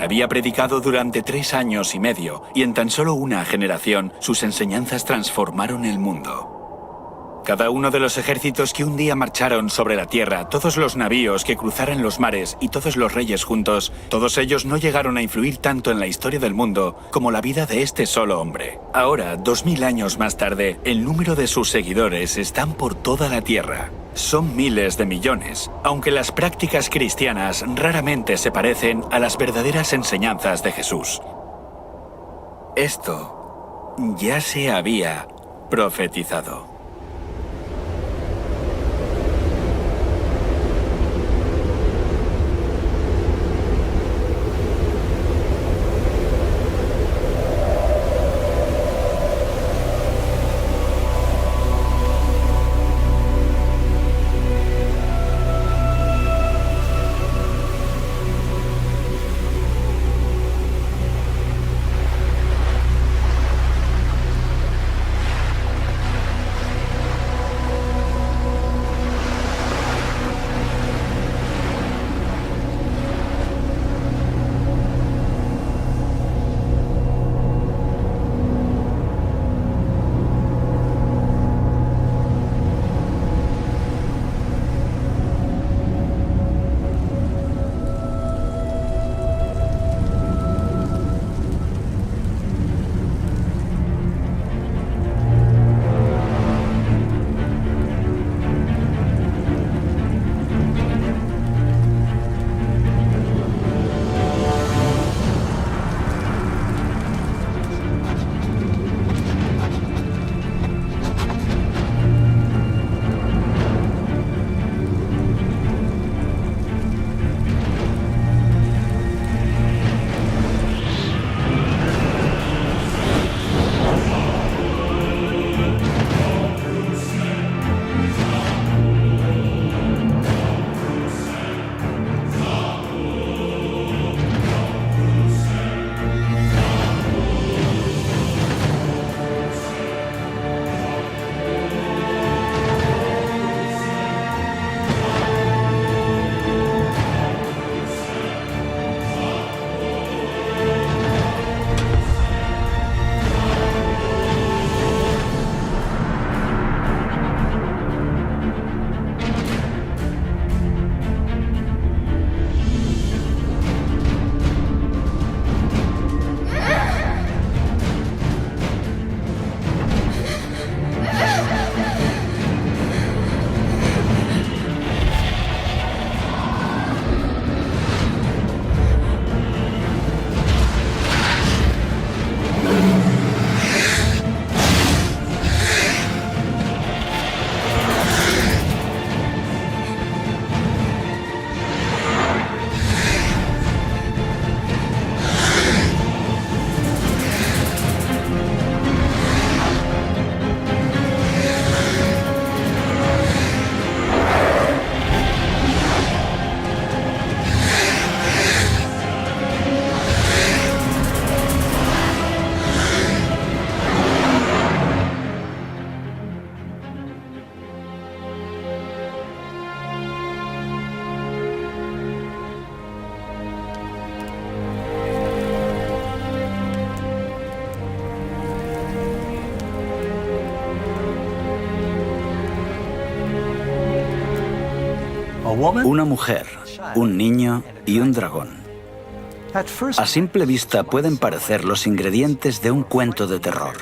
Había predicado durante 3 años y medio, y en tan solo una generación, sus enseñanzas transformaron el mundo. Cada uno de los ejércitos que un día marcharon sobre la tierra, todos los navíos que cruzaran los mares y todos los reyes juntos, todos ellos no llegaron a influir tanto en la historia del mundo como la vida de este solo hombre. Ahora, 2000 años más tarde, el número de sus seguidores están por toda la tierra. Son miles de millones, aunque las prácticas cristianas raramente se parecen a las verdaderas enseñanzas de Jesús. Esto ya se había profetizado. Una mujer, un niño y un dragón. A simple vista pueden parecer los ingredientes de un cuento de terror.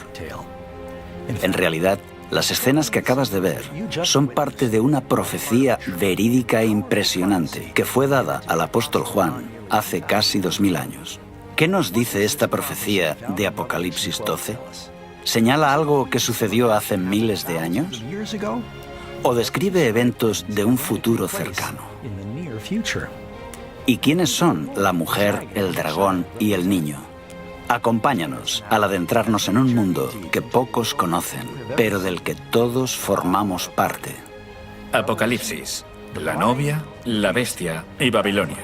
En realidad, las escenas que acabas de ver son parte de una profecía verídica e impresionante que fue dada al apóstol Juan hace casi 2000 años. ¿Qué nos dice esta profecía de Apocalipsis 12? ¿Señala algo que sucedió hace miles de años? ¿O describe eventos de un futuro cercano? ¿Y quiénes son la mujer, el dragón y el niño? Acompáñanos al adentrarnos en un mundo que pocos conocen, pero del que todos formamos parte. Apocalipsis, la novia, la bestia y Babilonia.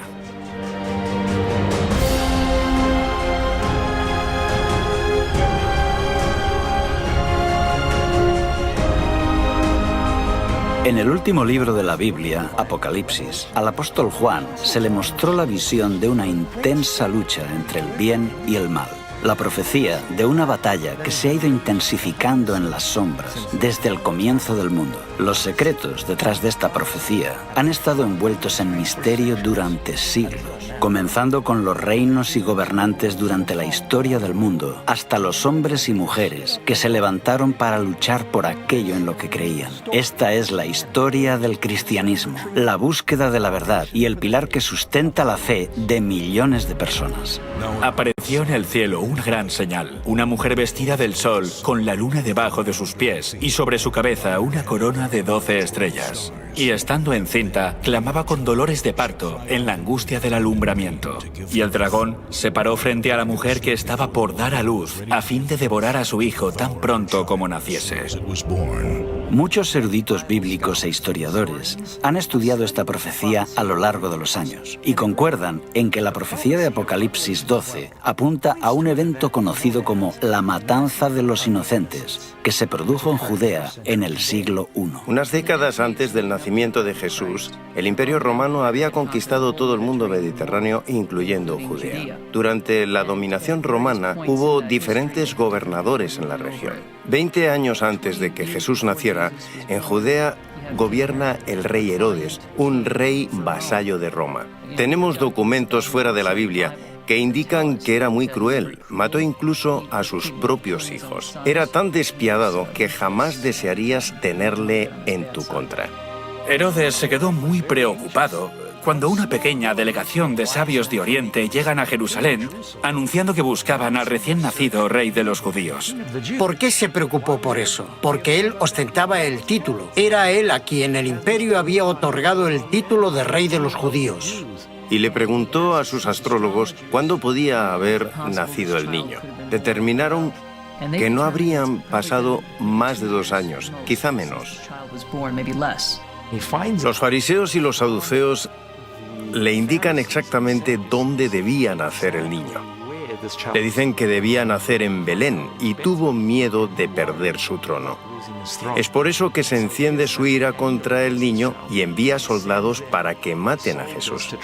En el último libro de la Biblia, Apocalipsis, al apóstol Juan se le mostró la visión de una intensa lucha entre el bien y el mal. La profecía de una batalla que se ha ido intensificando en las sombras desde el comienzo del mundo. Los secretos detrás de esta profecía han estado envueltos en misterio durante siglos, comenzando con los reinos y gobernantes durante la historia del mundo, hasta los hombres y mujeres que se levantaron para luchar por aquello en lo que creían. Esta es la historia del cristianismo, la búsqueda de la verdad y el pilar que sustenta la fe de millones de personas. Apareció en el cielo una gran señal, una mujer vestida del sol, con la luna debajo de sus pies y sobre su cabeza una corona de 12 estrellas. Y estando encinta, clamaba con dolores de parto en la angustia del alumbramiento. Y el dragón se paró frente a la mujer que estaba por dar a luz, a fin de devorar a su hijo tan pronto como naciese. Muchos eruditos bíblicos e historiadores han estudiado esta profecía a lo largo de los años y concuerdan en que la profecía de Apocalipsis 12 apunta a un evento conocido como la matanza de los inocentes, que se produjo en Judea en el siglo I. Unas décadas antes del nacimiento de Jesús, el Imperio Romano había conquistado todo el mundo mediterráneo, incluyendo Judea. Durante la dominación romana hubo diferentes gobernadores en la región. 20 años antes de que Jesús naciera, en Judea gobierna el rey Herodes, un rey vasallo de Roma. Tenemos documentos fuera de la Biblia que indican que era muy cruel, mató incluso a sus propios hijos. Era tan despiadado que jamás desearías tenerle en tu contra. Herodes se quedó muy preocupado cuando una pequeña delegación de sabios de Oriente llegan a Jerusalén anunciando que buscaban al recién nacido rey de los judíos. ¿Por qué se preocupó por eso? Porque él ostentaba el título. Era él a quien el imperio había otorgado el título de rey de los judíos. Y le preguntó a sus astrólogos cuándo podía haber nacido el niño. Determinaron que no habrían pasado más de 2 años, quizá menos. Los fariseos y los saduceos le indican exactamente dónde debía nacer el niño. Le dicen que debía nacer en Belén y tuvo miedo de perder su trono. Es por eso que se enciende su ira contra el niño y envía soldados para que maten a Jesús.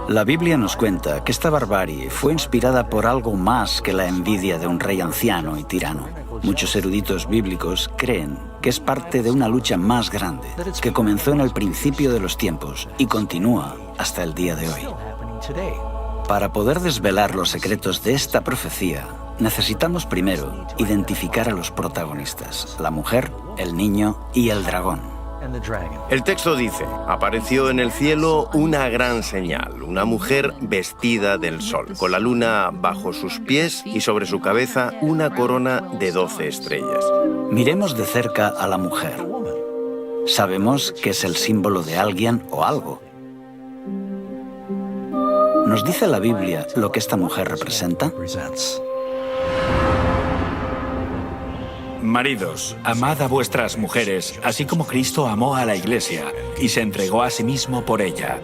La Biblia nos cuenta que esta barbarie fue inspirada por algo más que la envidia de un rey anciano y tirano. Muchos eruditos bíblicos creen que es parte de una lucha más grande, que comenzó en el principio de los tiempos y continúa hasta el día de hoy. Para poder desvelar los secretos de esta profecía, necesitamos primero identificar a los protagonistas, la mujer, el niño y el dragón. El texto dice, apareció en el cielo una gran señal, una mujer vestida del sol, con la luna bajo sus pies y sobre su cabeza una corona de 12 estrellas. Miremos de cerca a la mujer. Sabemos que es el símbolo de alguien o algo. ¿Nos dice la Biblia lo que esta mujer representa? Maridos, amad a vuestras mujeres, así como Cristo amó a la Iglesia y se entregó a sí mismo por ella.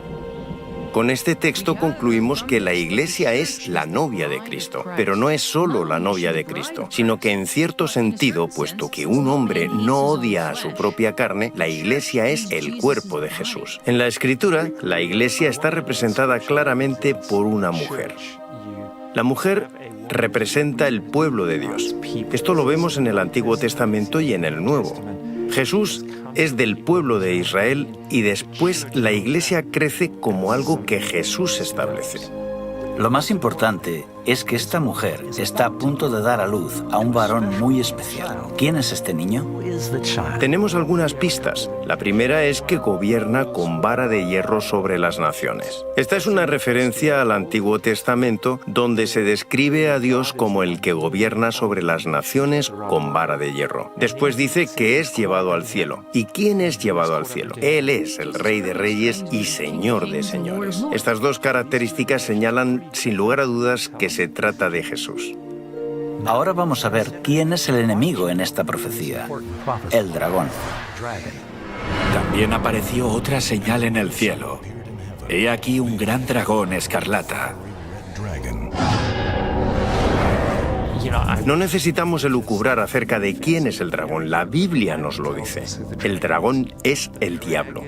Con este texto concluimos que la Iglesia es la novia de Cristo, pero no es solo la novia de Cristo, sino que en cierto sentido, puesto que un hombre no odia a su propia carne, la Iglesia es el cuerpo de Jesús. En la Escritura, la Iglesia está representada claramente por una mujer. La mujer representa el pueblo de Dios. Esto lo vemos en el Antiguo Testamento y en el Nuevo. Jesús es del pueblo de Israel y después la Iglesia crece como algo que Jesús establece. Lo más importante es que esta mujer está a punto de dar a luz a un varón muy especial. ¿Quién es este niño? Tenemos algunas pistas. La primera es que gobierna con vara de hierro sobre las naciones. Esta es una referencia al Antiguo Testamento, donde se describe a Dios como el que gobierna sobre las naciones con vara de hierro. Después dice que es llevado al cielo. ¿Y quién es llevado al cielo? Él es el Rey de Reyes y Señor de Señores. Estas dos características señalan, sin lugar a dudas, que se trata de Jesús. Ahora vamos a ver quién es el enemigo en esta profecía: el dragón. También apareció otra señal en el cielo. He aquí un gran dragón escarlata. No necesitamos elucubrar acerca de quién es el dragón. La Biblia nos lo dice. El dragón es el diablo.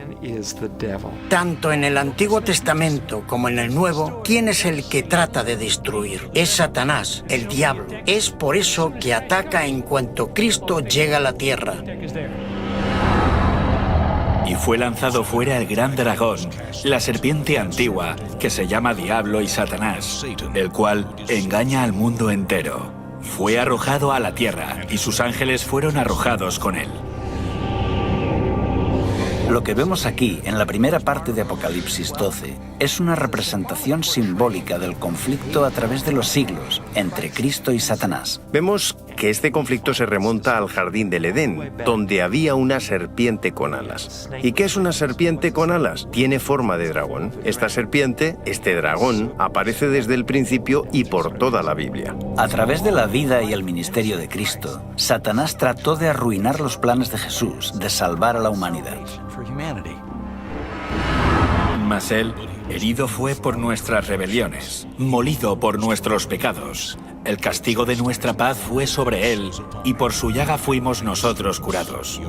Tanto en el Antiguo Testamento como en el Nuevo, ¿quién es el que trata de destruir? Es Satanás, el diablo. Es por eso que ataca en cuanto Cristo llega a la tierra. Y fue lanzado fuera el gran dragón, la serpiente antigua, que se llama Diablo y Satanás, el cual engaña al mundo entero. Fue arrojado a la tierra y sus ángeles fueron arrojados con él. Lo que vemos aquí, en la primera parte de Apocalipsis 12, es una representación simbólica del conflicto a través de los siglos entre Cristo y Satanás. Vemos que este conflicto se remonta al jardín del Edén, donde había una serpiente con alas. ¿Y qué es una serpiente con alas? Tiene forma de dragón. Esta serpiente, este dragón, aparece desde el principio y por toda la Biblia. A través de la vida y el ministerio de Cristo, Satanás trató de arruinar los planes de Jesús de salvar a la humanidad. Mas él, herido fue por nuestras rebeliones, molido por nuestros pecados. El castigo de nuestra paz fue sobre él, y por su llaga fuimos nosotros curados.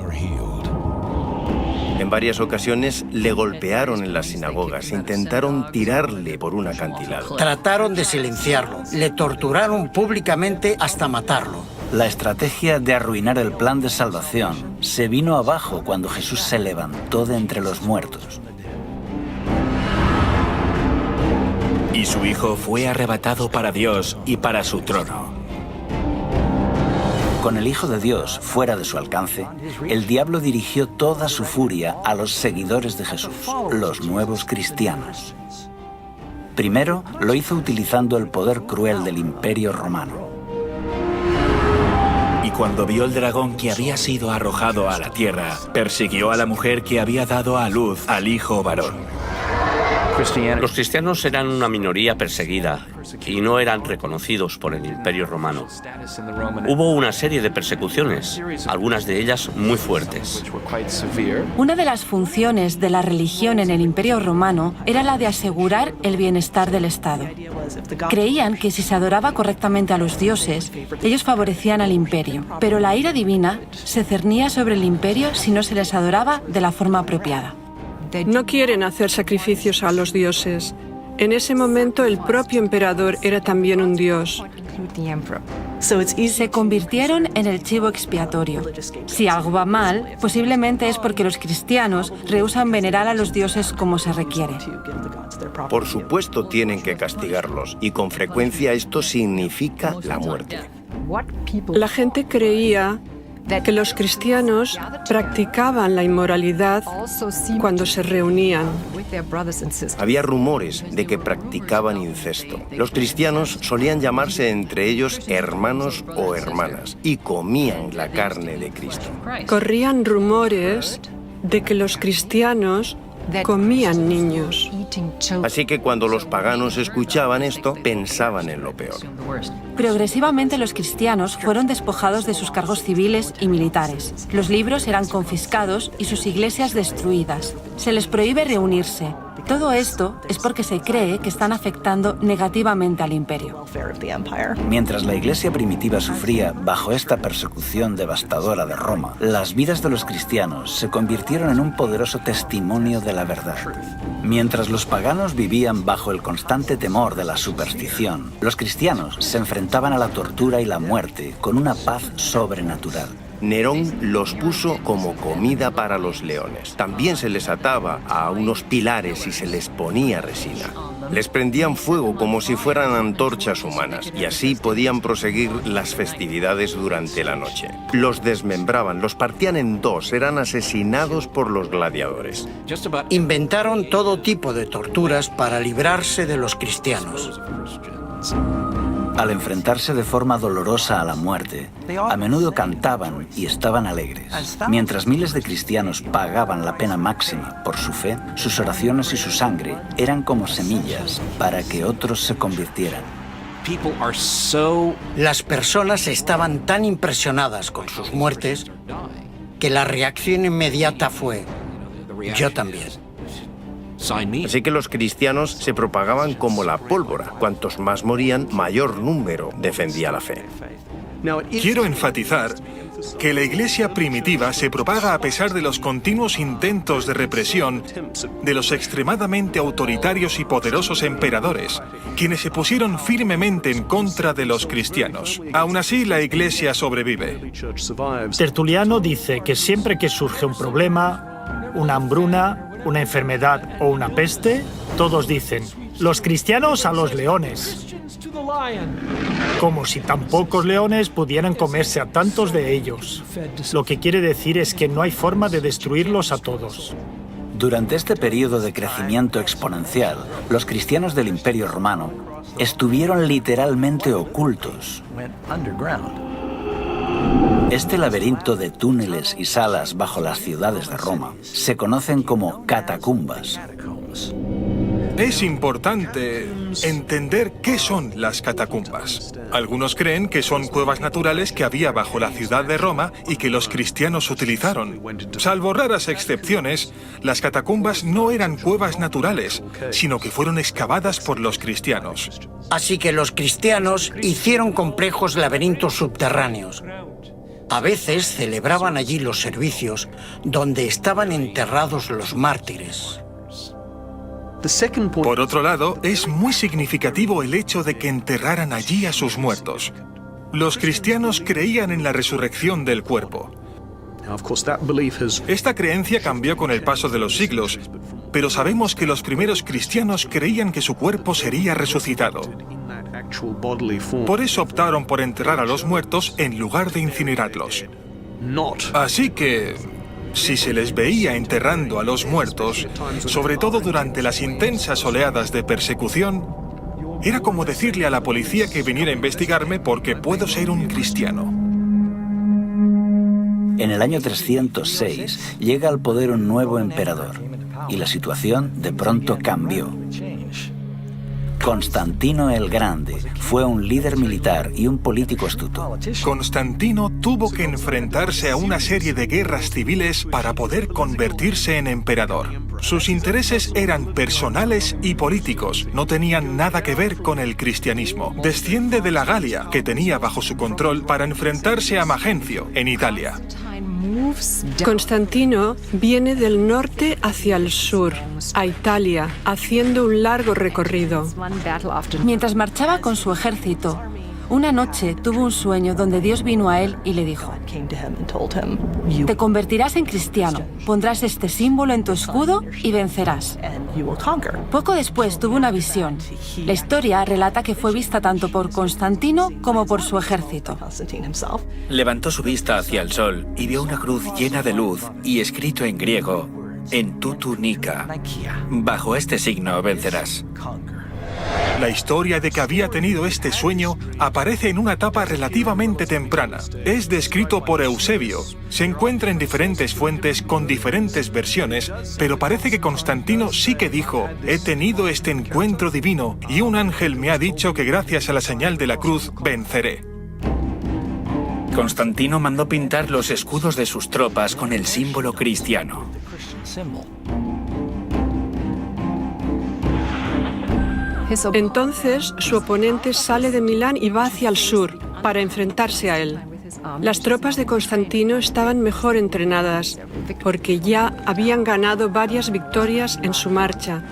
En varias ocasiones le golpearon en las sinagogas, intentaron tirarle por un acantilado. Trataron de silenciarlo, le torturaron públicamente hasta matarlo. La estrategia de arruinar el plan de salvación se vino abajo cuando Jesús se levantó de entre los muertos. Y su Hijo fue arrebatado para Dios y para su trono. Con el Hijo de Dios fuera de su alcance, el diablo dirigió toda su furia a los seguidores de Jesús, los nuevos cristianos. Primero lo hizo utilizando el poder cruel del Imperio Romano. Y cuando vio el dragón que había sido arrojado a la tierra, persiguió a la mujer que había dado a luz al hijo varón. Los cristianos eran una minoría perseguida y no eran reconocidos por el Imperio Romano. Hubo una serie de persecuciones, algunas de ellas muy fuertes. Una de las funciones de la religión en el Imperio Romano era la de asegurar el bienestar del Estado. Creían que si se adoraba correctamente a los dioses, ellos favorecían al imperio, pero la ira divina se cernía sobre el imperio si no se les adoraba de la forma apropiada. No quieren hacer sacrificios a los dioses. En ese momento el propio emperador era también un dios. Se convirtieron en el chivo expiatorio. Si algo va mal, posiblemente es porque los cristianos rehúsan venerar a los dioses como se requiere. Por supuesto tienen que castigarlos, y con frecuencia esto significa la muerte. La gente creía que los cristianos practicaban la inmoralidad cuando se reunían. Había rumores de que practicaban incesto. Los cristianos solían llamarse entre ellos hermanos o hermanas y comían la carne de Cristo. Corrían rumores de que los cristianos comían niños. Así que cuando los paganos escuchaban esto, pensaban en lo peor. Progresivamente los cristianos fueron despojados de sus cargos civiles y militares. Los libros eran confiscados y sus iglesias destruidas. Se les prohíbe reunirse, Todo esto es porque se cree que están afectando negativamente al imperio. Mientras la Iglesia primitiva sufría bajo esta persecución devastadora de Roma, las vidas de los cristianos se convirtieron en un poderoso testimonio de la verdad. Mientras los paganos vivían bajo el constante temor de la superstición, los cristianos se enfrentaban a la tortura y la muerte con una paz sobrenatural. Nerón los puso como comida para los leones. También se les ataba a unos pilares y se les ponía resina. Les prendían fuego como si fueran antorchas humanas y así podían proseguir las festividades durante la noche. Los desmembraban, los partían en dos, eran asesinados por los gladiadores. Inventaron todo tipo de torturas para librarse de los cristianos. Al enfrentarse de forma dolorosa a la muerte, a menudo cantaban y estaban alegres. Mientras miles de cristianos pagaban la pena máxima por su fe, sus oraciones y su sangre eran como semillas para que otros se convirtieran. Las personas estaban tan impresionadas con sus muertes que la reacción inmediata fue: yo también. Así que los cristianos se propagaban como la pólvora. Cuantos más morían, mayor número defendía la fe. Quiero enfatizar que la Iglesia primitiva se propaga a pesar de los continuos intentos de represión de los extremadamente autoritarios y poderosos emperadores, quienes se pusieron firmemente en contra de los cristianos. Aún así, la Iglesia sobrevive. Tertuliano dice que siempre que surge un problema, una hambruna, una enfermedad o una peste, todos dicen: los cristianos a los leones. Como si tan pocos leones pudieran comerse a tantos de ellos. Lo que quiere decir es que no hay forma de destruirlos a todos. Durante este periodo de crecimiento exponencial, los cristianos del Imperio Romano estuvieron literalmente ocultos. Este laberinto de túneles y salas bajo las ciudades de Roma se conocen como catacumbas. Es importante entender qué son las catacumbas. Algunos creen que son cuevas naturales que había bajo la ciudad de Roma y que los cristianos utilizaron. Salvo raras excepciones, las catacumbas no eran cuevas naturales, sino que fueron excavadas por los cristianos. Así que los cristianos hicieron complejos laberintos subterráneos. A veces celebraban allí los servicios donde estaban enterrados los mártires. Por otro lado, es muy significativo el hecho de que enterraran allí a sus muertos. Los cristianos creían en la resurrección del cuerpo. Esta creencia cambió con el paso de los siglos, pero sabemos que los primeros cristianos creían que su cuerpo sería resucitado. Por eso optaron por enterrar a los muertos en lugar de incinerarlos. Así que, si se les veía enterrando a los muertos, sobre todo durante las intensas oleadas de persecución, era como decirle a la policía que viniera a investigarme porque puedo ser un cristiano. En el año 306 llega al poder un nuevo emperador y la situación de pronto cambió. Constantino el Grande fue un líder militar y un político astuto. Constantino tuvo que enfrentarse a una serie de guerras civiles para poder convertirse en emperador. Sus intereses eran personales y políticos, no tenían nada que ver con el cristianismo. Desciende de la Galia, que tenía bajo su control, para enfrentarse a Magencio, en Italia. Constantino viene del norte hacia el sur, a Italia, haciendo un largo recorrido. Mientras marchaba con su ejército, una noche tuvo un sueño donde Dios vino a él y le dijo: te convertirás en cristiano, pondrás este símbolo en tu escudo y vencerás. Poco después tuvo una visión. La historia relata que fue vista tanto por Constantino como por su ejército. Levantó su vista hacia el sol y vio una cruz llena de luz y escrito en griego: en tu túnica. Bajo este signo vencerás. La historia de que había tenido este sueño aparece en una etapa relativamente temprana. Es descrito por Eusebio. Se encuentra en diferentes fuentes con diferentes versiones, pero parece que Constantino sí que dijo: he tenido este encuentro divino y un ángel me ha dicho que gracias a la señal de la cruz venceré. Constantino mandó pintar los escudos de sus tropas con el símbolo cristiano. Entonces, su oponente sale de Milán y va hacia el sur para enfrentarse a él. Las tropas de Constantino estaban mejor entrenadas porque ya habían ganado varias victorias en su marcha.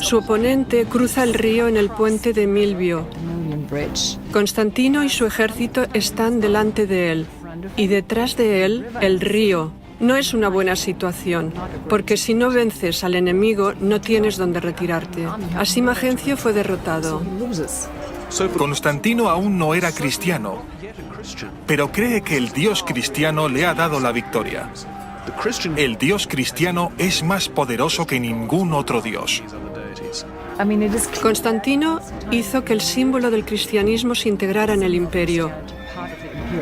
Su oponente cruza el río en el puente de Milvio. Constantino y su ejército están delante de él y detrás de él el río. No es una buena situación, porque si no vences al enemigo no tienes dónde retirarte. Así Magencio fue derrotado. Constantino aún no era cristiano, pero cree que el Dios cristiano le ha dado la victoria. El Dios cristiano es más poderoso que ningún otro Dios. Constantino hizo que el símbolo del cristianismo se integrara en el imperio.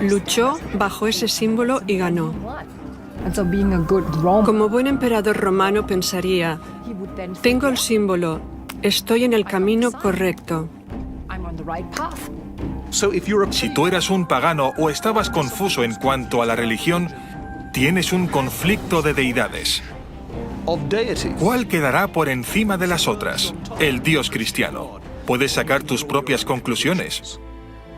Luchó bajo ese símbolo y ganó. Como buen emperador romano pensaría, tengo el símbolo, estoy en el camino correcto. Si tú eras un pagano o estabas confuso en cuanto a la religión, tienes un conflicto de deidades. ¿Cuál quedará por encima de las otras? El Dios cristiano. Puedes sacar tus propias conclusiones.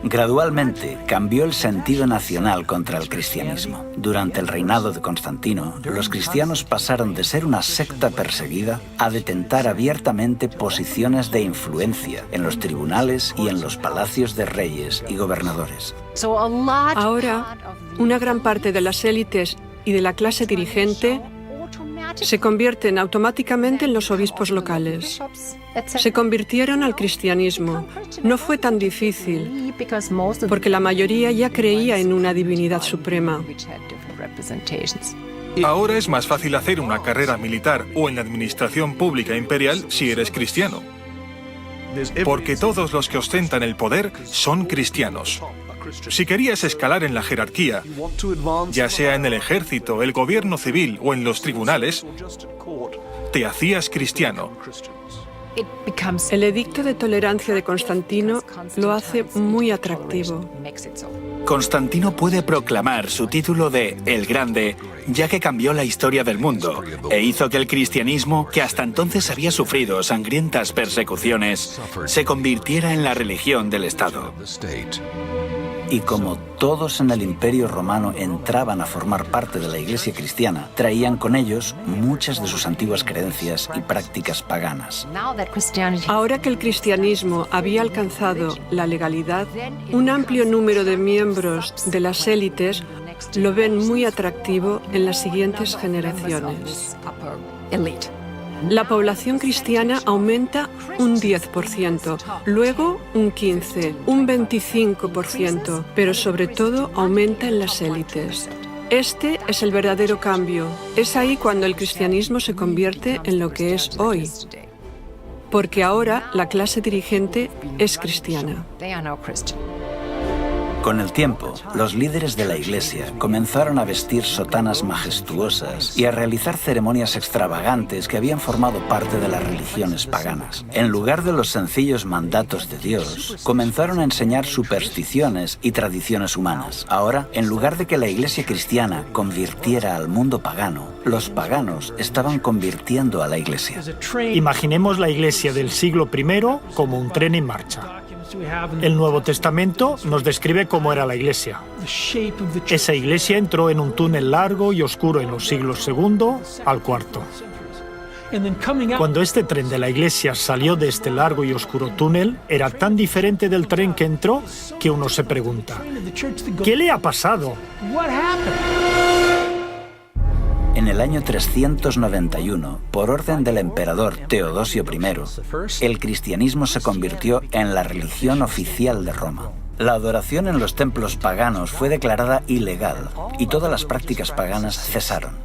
Gradualmente cambió el sentido nacional contra el cristianismo. Durante el reinado de Constantino, los cristianos pasaron de ser una secta perseguida a detentar abiertamente posiciones de influencia en los tribunales y en los palacios de reyes y gobernadores. Ahora, una gran parte de las élites y de la clase dirigente se convierten automáticamente en los obispos locales. Se convirtieron al cristianismo. No fue tan difícil, porque la mayoría ya creía en una divinidad suprema. Ahora es más fácil hacer una carrera militar o en la administración pública imperial si eres cristiano. Porque todos los que ostentan el poder son cristianos. Si querías escalar en la jerarquía, ya sea en el ejército, el gobierno civil o en los tribunales, te hacías cristiano. El edicto de tolerancia de Constantino lo hace muy atractivo. Constantino puede proclamar su título de El Grande, ya que cambió la historia del mundo e hizo que el cristianismo, que hasta entonces había sufrido sangrientas persecuciones, se convirtiera en la religión del Estado. Y como todos en el Imperio Romano entraban a formar parte de la Iglesia cristiana, traían con ellos muchas de sus antiguas creencias y prácticas paganas. Ahora que el cristianismo había alcanzado la legalidad, un amplio número de miembros de las élites lo ven muy atractivo en las siguientes generaciones. La población cristiana aumenta un 10%, luego un 15%, un 25%, pero sobre todo aumenta en las élites. Este es el verdadero cambio. Es ahí cuando el cristianismo se convierte en lo que es hoy. Porque ahora la clase dirigente es cristiana. Con el tiempo, los líderes de la Iglesia comenzaron a vestir sotanas majestuosas y a realizar ceremonias extravagantes que habían formado parte de las religiones paganas. En lugar de los sencillos mandatos de Dios, comenzaron a enseñar supersticiones y tradiciones humanas. Ahora, en lugar de que la Iglesia cristiana convirtiera al mundo pagano, los paganos estaban convirtiendo a la Iglesia. Imaginemos la Iglesia del siglo I como un tren en marcha. El Nuevo Testamento nos describe cómo era la Iglesia. Esa Iglesia entró en un túnel largo y oscuro en los siglos II al IV. Cuando este tren de la Iglesia salió de este largo y oscuro túnel, era tan diferente del tren que entró que uno se pregunta, ¿qué le ha pasado? En el año 391, por orden del emperador Teodosio I, el cristianismo se convirtió en la religión oficial de Roma. La adoración en los templos paganos fue declarada ilegal y todas las prácticas paganas cesaron.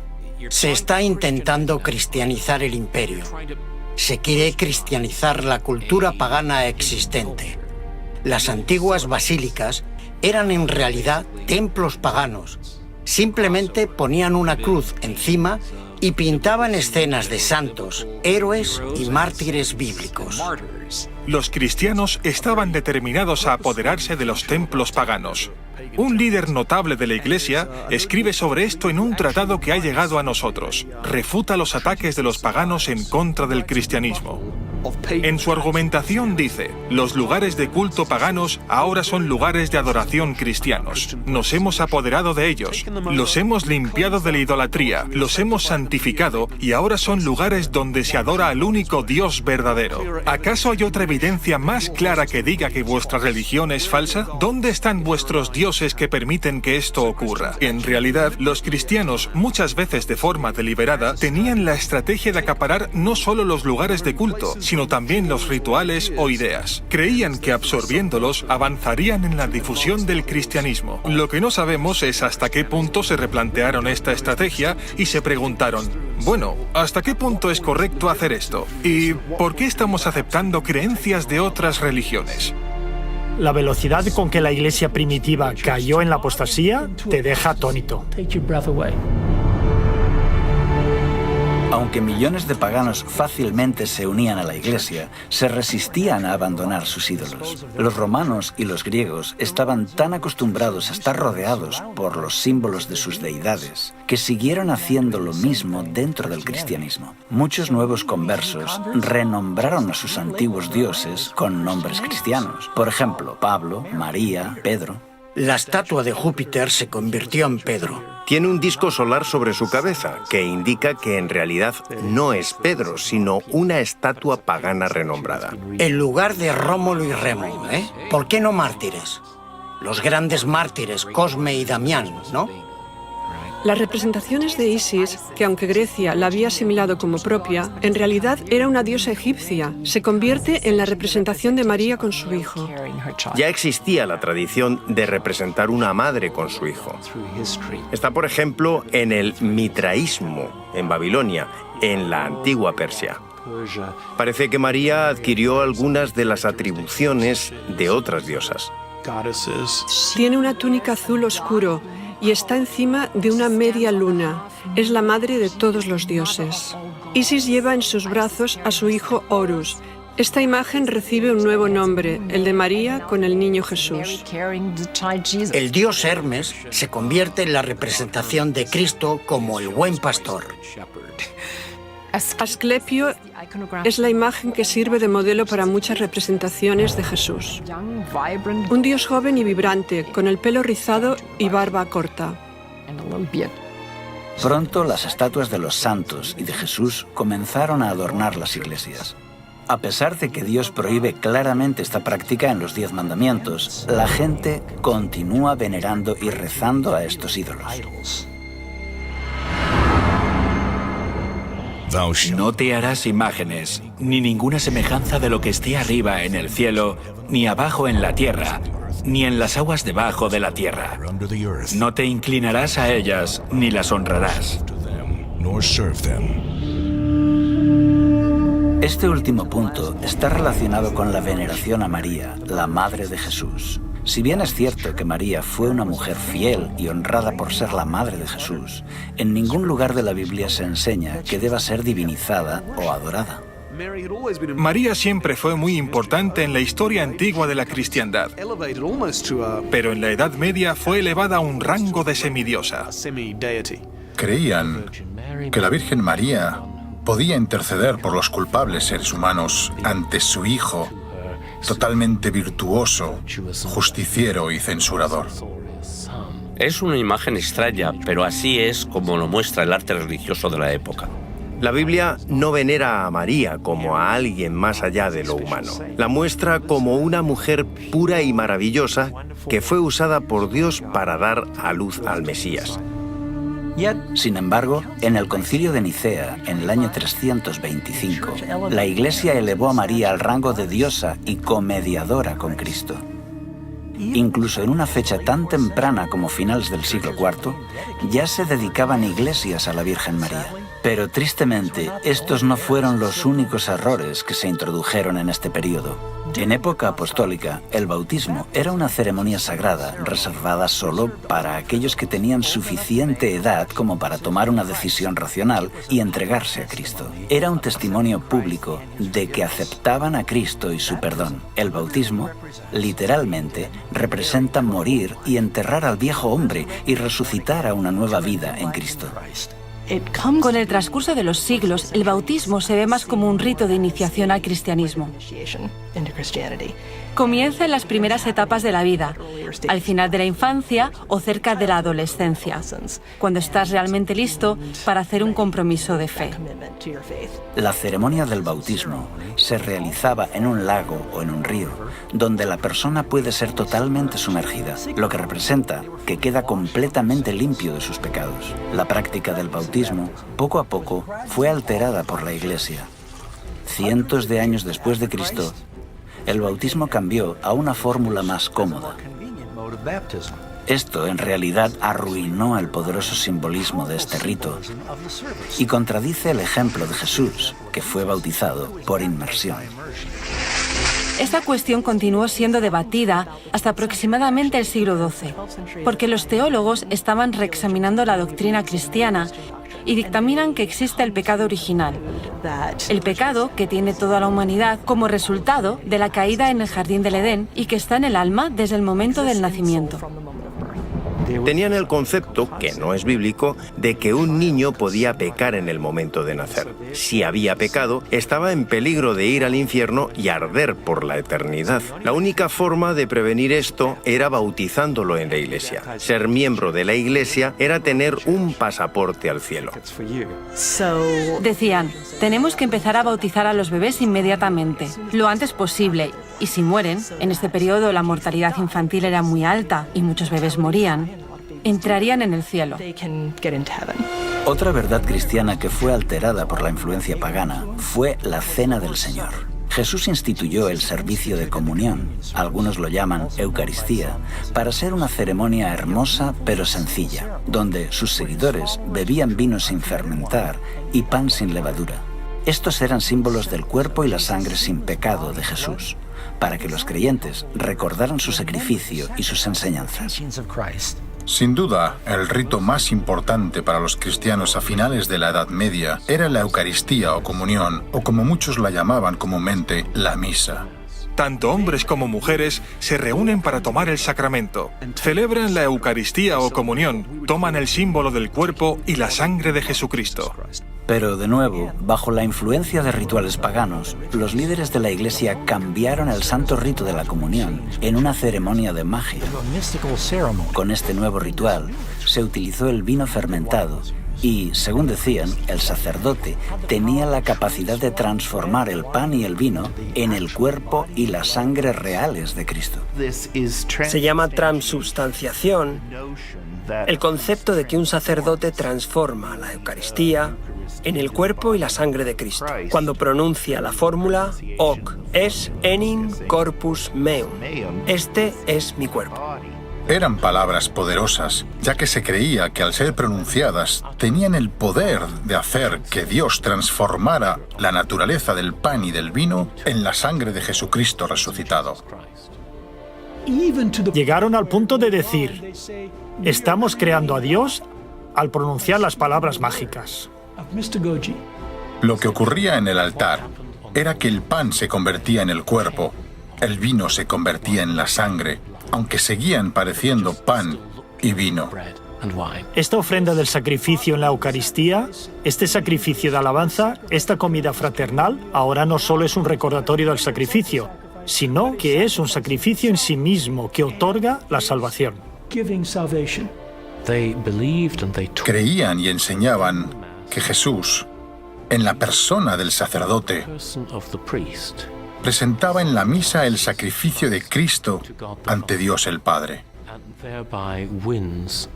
Se está intentando cristianizar el imperio. Se quiere cristianizar la cultura pagana existente. Las antiguas basílicas eran en realidad templos paganos. Simplemente ponían una cruz encima y pintaban escenas de santos, héroes y mártires bíblicos. Los cristianos estaban determinados a apoderarse de los templos paganos. Un líder notable de la Iglesia escribe sobre esto en un tratado que ha llegado a nosotros. Refuta los ataques de los paganos en contra del cristianismo. En su argumentación dice, los lugares de culto paganos ahora son lugares de adoración cristianos. Nos hemos apoderado de ellos, los hemos limpiado de la idolatría, los hemos santificado y ahora son lugares donde se adora al único Dios verdadero. ¿Acaso hay otra evidencia más clara que diga que vuestra religión es falsa? ¿Dónde están vuestros dioses que permiten que esto ocurra? En realidad, los cristianos, muchas veces de forma deliberada, tenían la estrategia de acaparar no solo los lugares de culto, sino también los rituales o ideas. Creían que absorbiéndolos avanzarían en la difusión del cristianismo. Lo que no sabemos es hasta qué punto se replantearon esta estrategia y se preguntaron, bueno, ¿hasta qué punto es correcto hacer esto? ¿Y por qué estamos aceptando creencias de otras religiones? La velocidad con que la iglesia primitiva cayó en la apostasía te deja atónito. Aunque millones de paganos fácilmente se unían a la iglesia, se resistían a abandonar sus ídolos. Los romanos y los griegos estaban tan acostumbrados a estar rodeados por los símbolos de sus deidades que siguieron haciendo lo mismo dentro del cristianismo. Muchos nuevos conversos renombraron a sus antiguos dioses con nombres cristianos. Por ejemplo, Pablo, María, Pedro. La estatua de Júpiter se convirtió en Pedro. Tiene un disco solar sobre su cabeza, que indica que en realidad no es Pedro, sino una estatua pagana renombrada. En lugar de Rómulo y Remo, ¿eh? ¿Por qué no mártires? Los grandes mártires, Cosme y Damián, ¿no? Las representaciones de Isis, que aunque Grecia la había asimilado como propia, en realidad era una diosa egipcia, se convierte en la representación de María con su hijo. Ya existía la tradición de representar una madre con su hijo. Está, por ejemplo, en el mitraísmo, en Babilonia, en la antigua Persia. Parece que María adquirió algunas de las atribuciones de otras diosas. Tiene una túnica azul oscuro y está encima de una media luna. Es la madre de todos los dioses. Isis lleva en sus brazos a su hijo Horus. Esta imagen recibe un nuevo nombre, el de María con el niño Jesús. El dios Hermes se convierte en la representación de Cristo como el buen pastor. Asclepio es la imagen que sirve de modelo para muchas representaciones de Jesús. Un dios joven y vibrante, con el pelo rizado y barba corta. Pronto las estatuas de los santos y de Jesús comenzaron a adornar las iglesias. A pesar de que Dios prohíbe claramente esta práctica en los 10 mandamientos, la gente continúa venerando y rezando a estos ídolos. No te harás imágenes, ni ninguna semejanza de lo que esté arriba en el cielo, ni abajo en la tierra, ni en las aguas debajo de la tierra. No te inclinarás a ellas, ni las honrarás. Este último punto está relacionado con la veneración a María, la Madre de Jesús. Si bien es cierto que María fue una mujer fiel y honrada por ser la Madre de Jesús, en ningún lugar de la Biblia se enseña que deba ser divinizada o adorada. María siempre fue muy importante en la historia antigua de la cristiandad, pero en la Edad Media fue elevada a un rango de semidiosa. Creían que la Virgen María podía interceder por los culpables seres humanos ante su Hijo, totalmente virtuoso, justiciero y censurador. Es una imagen extraña, pero así es como lo muestra el arte religioso de la época. La Biblia no venera a María como a alguien más allá de lo humano. La muestra como una mujer pura y maravillosa que fue usada por Dios para dar a luz al Mesías. Sin embargo, en el Concilio de Nicea, en el año 325, la Iglesia elevó a María al rango de diosa y comediadora con Cristo. Incluso en una fecha tan temprana como finales del siglo IV, ya se dedicaban iglesias a la Virgen María. Pero tristemente, estos no fueron los únicos errores que se introdujeron en este periodo. En época apostólica, el bautismo era una ceremonia sagrada reservada solo para aquellos que tenían suficiente edad como para tomar una decisión racional y entregarse a Cristo. Era un testimonio público de que aceptaban a Cristo y su perdón. El bautismo, literalmente, representa morir y enterrar al viejo hombre y resucitar a una nueva vida en Cristo. Con el transcurso de los siglos, el bautismo se ve más como un rito de iniciación al cristianismo. Comienza en las primeras etapas de la vida, al final de la infancia o cerca de la adolescencia, cuando estás realmente listo para hacer un compromiso de fe. La ceremonia del bautismo se realizaba en un lago o en un río, donde la persona puede ser totalmente sumergida, lo que representa que queda completamente limpio de sus pecados. La práctica del bautismo, poco a poco, fue alterada por la Iglesia. Cientos de años después de Cristo, el bautismo cambió a una fórmula más cómoda. Esto en realidad arruinó el poderoso simbolismo de este rito y contradice el ejemplo de Jesús, que fue bautizado por inmersión. Esta cuestión continuó siendo debatida hasta aproximadamente el siglo XII, porque los teólogos estaban reexaminando la doctrina cristiana y dictaminan que existe el pecado original, el pecado que tiene toda la humanidad como resultado de la caída en el jardín del Edén y que está en el alma desde el momento del nacimiento. Tenían el concepto, que no es bíblico, de que un niño podía pecar en el momento de nacer. Si había pecado, estaba en peligro de ir al infierno y arder por la eternidad. La única forma de prevenir esto era bautizándolo en la iglesia. Ser miembro de la iglesia era tener un pasaporte al cielo. Decían, tenemos que empezar a bautizar a los bebés inmediatamente, lo antes posible, y si mueren, en este periodo la mortalidad infantil era muy alta y muchos bebés morían, entrarían en el cielo. Otra verdad cristiana que fue alterada por la influencia pagana fue la Cena del Señor. Jesús instituyó el servicio de comunión, algunos lo llaman Eucaristía, para ser una ceremonia hermosa pero sencilla, donde sus seguidores bebían vino sin fermentar y pan sin levadura. Estos eran símbolos del cuerpo y la sangre sin pecado de Jesús, para que los creyentes recordaran su sacrificio y sus enseñanzas. Sin duda, el rito más importante para los cristianos a finales de la Edad Media era la Eucaristía o comunión, o como muchos la llamaban comúnmente, la misa. Tanto hombres como mujeres se reúnen para tomar el sacramento. Celebran la Eucaristía o comunión, toman el símbolo del cuerpo y la sangre de Jesucristo. Pero de nuevo, bajo la influencia de rituales paganos, los líderes de la Iglesia cambiaron el santo rito de la comunión en una ceremonia de magia. Con este nuevo ritual, se utilizó el vino fermentado y, según decían, el sacerdote tenía la capacidad de transformar el pan y el vino en el cuerpo y la sangre reales de Cristo. Se llama transubstanciación, el concepto de que un sacerdote transforma la Eucaristía en el cuerpo y la sangre de Cristo, cuando pronuncia la fórmula hoc es enim corpus meum. Este es mi cuerpo. Eran palabras poderosas, ya que se creía que al ser pronunciadas tenían el poder de hacer que Dios transformara la naturaleza del pan y del vino en la sangre de Jesucristo resucitado. Llegaron al punto de decir, estamos creando a Dios al pronunciar las palabras mágicas. Lo que ocurría en el altar era que el pan se convertía en el cuerpo, el vino se convertía en la sangre, aunque seguían pareciendo pan y vino. Esta ofrenda del sacrificio en la Eucaristía, este sacrificio de alabanza, esta comida fraternal, ahora no solo es un recordatorio del sacrificio, sino que es un sacrificio en sí mismo que otorga la salvación. Creían y enseñaban que Jesús, en la persona del sacerdote, presentaba en la misa el sacrificio de Cristo ante Dios el Padre.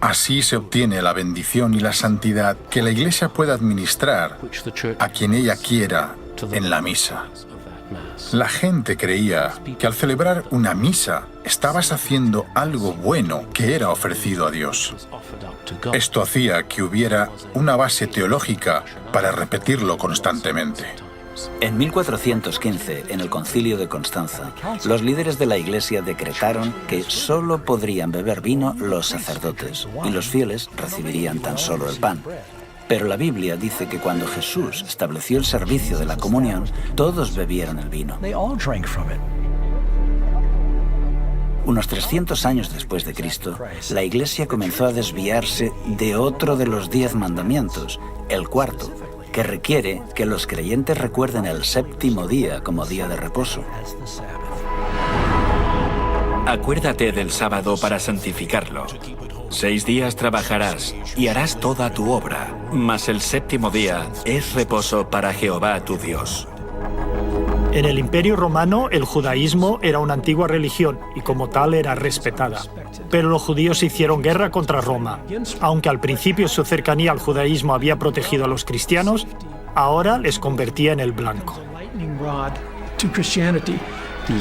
Así se obtiene la bendición y la santidad que la Iglesia puede administrar a quien ella quiera en la misa. La gente creía que al celebrar una misa estabas haciendo algo bueno que era ofrecido a Dios. Esto hacía que hubiera una base teológica para repetirlo constantemente. En 1415, en el Concilio de Constanza, los líderes de la Iglesia decretaron que solo podrían beber vino los sacerdotes y los fieles recibirían tan solo el pan. Pero la Biblia dice que cuando Jesús estableció el servicio de la comunión, todos bebieron el vino. Unos 300 años después de Cristo, la Iglesia comenzó a desviarse de otro de los 10 mandamientos, el cuarto, que requiere que los creyentes recuerden el séptimo día como día de reposo. Acuérdate del sábado para santificarlo. 6 días trabajarás y harás toda tu obra, mas el séptimo día es reposo para Jehová tu Dios. En el Imperio Romano, el judaísmo era una antigua religión y como tal era respetada. Pero los judíos hicieron guerra contra Roma. Aunque al principio su cercanía al judaísmo había protegido a los cristianos, ahora les convertía en el blanco.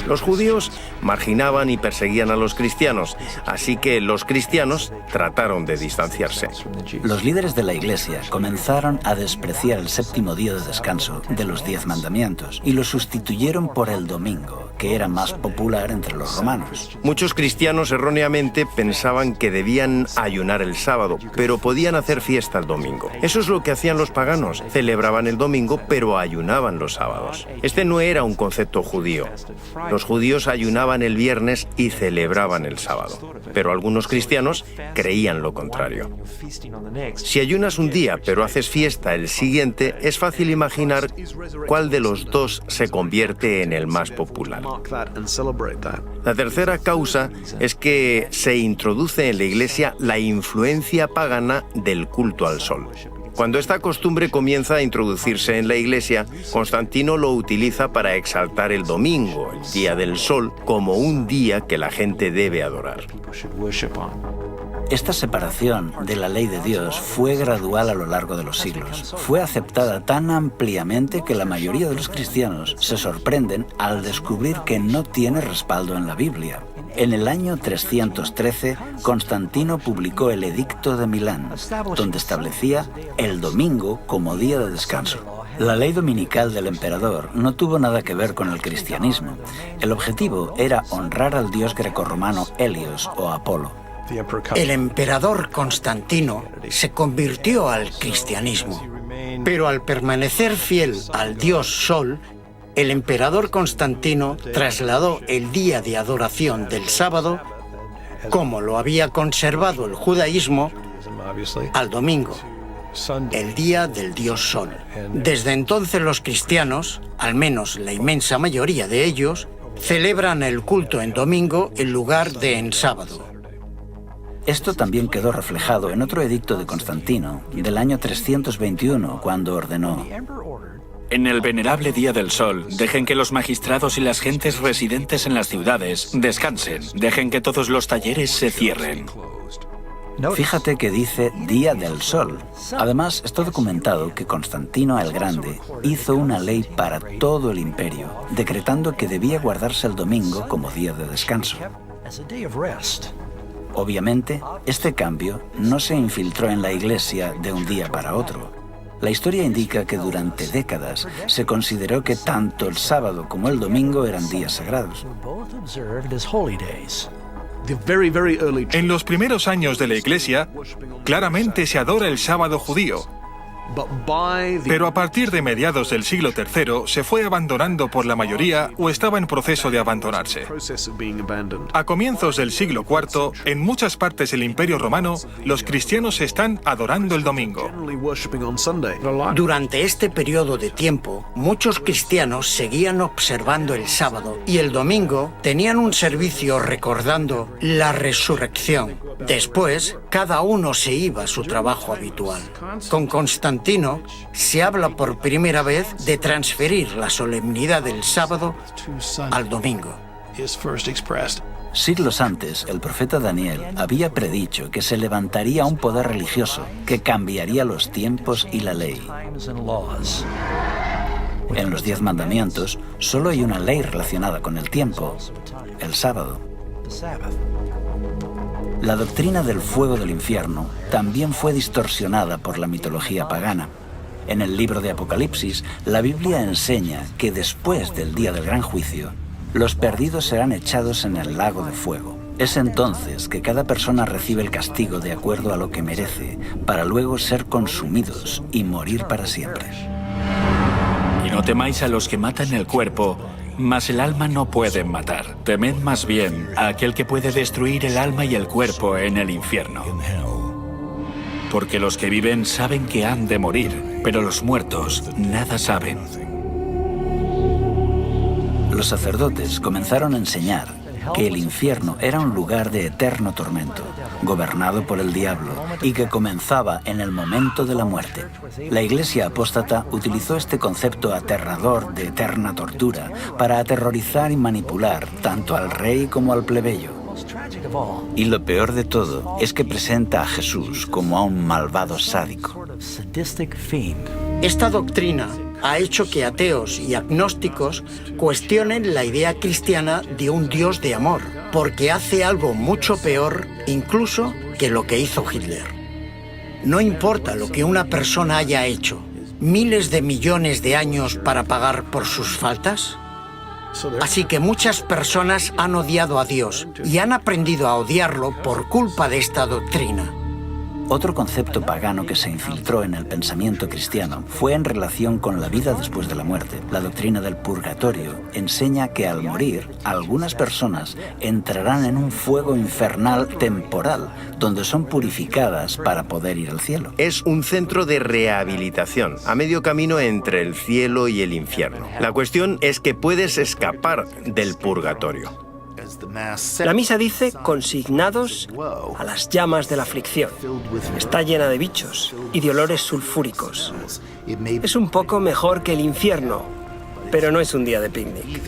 Los judíos marginaban y perseguían a los cristianos, así que los cristianos trataron de distanciarse. Los líderes de la Iglesia comenzaron a despreciar el séptimo día de descanso de los 10 mandamientos y lo sustituyeron por el domingo, que era más popular entre los romanos. Muchos cristianos erróneamente pensaban que debían ayunar el sábado, pero podían hacer fiesta el domingo. Eso es lo que hacían los paganos, celebraban el domingo, pero ayunaban los sábados. Este no era un concepto judío. Los judíos ayunaban el viernes y celebraban el sábado, pero algunos cristianos creían lo contrario. Si ayunas un día pero haces fiesta el siguiente, es fácil imaginar cuál de los dos se convierte en el más popular. La tercera causa es que se introduce en la Iglesia la influencia pagana del culto al sol. Cuando esta costumbre comienza a introducirse en la Iglesia, Constantino lo utiliza para exaltar el domingo, el día del sol, como un día que la gente debe adorar. Esta separación de la ley de Dios fue gradual a lo largo de los siglos. Fue aceptada tan ampliamente que la mayoría de los cristianos se sorprenden al descubrir que no tiene respaldo en la Biblia. En el año 313, Constantino publicó el Edicto de Milán, donde establecía el domingo como día de descanso. La ley dominical del emperador no tuvo nada que ver con el cristianismo. El objetivo era honrar al dios grecorromano Helios o Apolo. El emperador Constantino se convirtió al cristianismo, pero al permanecer fiel al dios Sol, el emperador Constantino trasladó el día de adoración del sábado, como lo había conservado el judaísmo, al domingo, el día del dios Sol. Desde entonces los cristianos, al menos la inmensa mayoría de ellos, celebran el culto en domingo en lugar de en sábado. Esto también quedó reflejado en otro edicto de Constantino, del año 321, cuando ordenó: en el venerable día del sol, dejen que los magistrados y las gentes residentes en las ciudades descansen. Dejen que todos los talleres se cierren. Fíjate que dice Día del Sol. Además, está documentado que Constantino el Grande hizo una ley para todo el imperio, decretando que debía guardarse el domingo como día de descanso. Obviamente, este cambio no se infiltró en la Iglesia de un día para otro. La historia indica que durante décadas se consideró que tanto el sábado como el domingo eran días sagrados. En los primeros años de la Iglesia, claramente se adora el sábado judío. Pero a partir de mediados del siglo III se fue abandonando por la mayoría o estaba en proceso de abandonarse. A comienzos del siglo IV, en muchas partes del Imperio Romano, los cristianos están adorando el domingo. Durante este periodo de tiempo, muchos cristianos seguían observando el sábado y el domingo tenían un servicio recordando la resurrección. Después, cada uno se iba a su trabajo habitual. Con Constantino se habla por primera vez de transferir la solemnidad del sábado al domingo. Siglos antes, el profeta Daniel había predicho que se levantaría un poder religioso que cambiaría los tiempos y la ley. En los 10 mandamientos, solo hay una ley relacionada con el tiempo: el sábado. La doctrina del fuego del infierno también fue distorsionada por la mitología pagana. En el libro de Apocalipsis, la Biblia enseña que después del día del gran juicio, los perdidos serán echados en el lago de fuego. Es entonces que cada persona recibe el castigo de acuerdo a lo que merece, para luego ser consumidos y morir para siempre. Y no temáis a los que matan el cuerpo, Mas el alma no pueden matar. Temed más bien a aquel que puede destruir el alma y el cuerpo en el infierno. Porque los que viven saben que han de morir, pero los muertos nada saben. Los sacerdotes comenzaron a enseñar que el infierno era un lugar de eterno tormento, gobernado por el diablo, y que comenzaba en el momento de la muerte. La Iglesia apóstata utilizó este concepto aterrador de eterna tortura para aterrorizar y manipular tanto al rey como al plebeyo. Y lo peor de todo es que presenta a Jesús como a un malvado sádico. Esta doctrina ha hecho que ateos y agnósticos cuestionen la idea cristiana de un Dios de amor, porque hace algo mucho peor incluso que lo que hizo Hitler. No importa lo que una persona haya hecho, miles de millones de años para pagar por sus faltas. Así que muchas personas han odiado a Dios y han aprendido a odiarlo por culpa de esta doctrina. Otro concepto pagano que se infiltró en el pensamiento cristiano fue en relación con la vida después de la muerte. La doctrina del purgatorio enseña que al morir, algunas personas entrarán en un fuego infernal temporal, donde son purificadas para poder ir al cielo. Es un centro de rehabilitación, a medio camino entre el cielo y el infierno. La cuestión es que puedes escapar del purgatorio. La misa dice consignados a las llamas de la aflicción. Está llena de bichos y de olores sulfúricos. Es un poco mejor que el infierno, pero no es un día de picnic.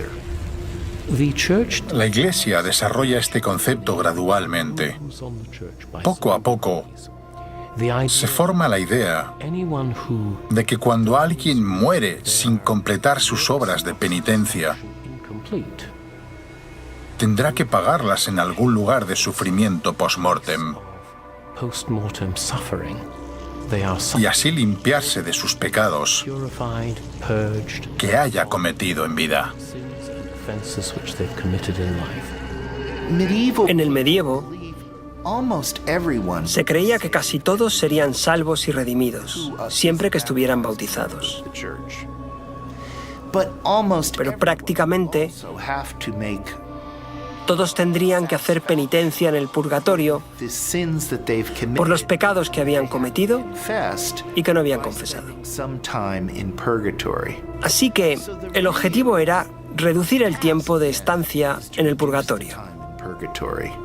La Iglesia desarrolla este concepto gradualmente. Poco a poco, se forma la idea de que cuando alguien muere sin completar sus obras de penitencia, tendrá que pagarlas en algún lugar de sufrimiento post-mortem y así limpiarse de sus pecados que haya cometido en vida. En el medievo, se creía que casi todos serían salvos y redimidos, siempre que estuvieran bautizados. Pero prácticamente todos tendrían que hacer penitencia en el purgatorio por los pecados que habían cometido y que no habían confesado. Así que el objetivo era reducir el tiempo de estancia en el purgatorio.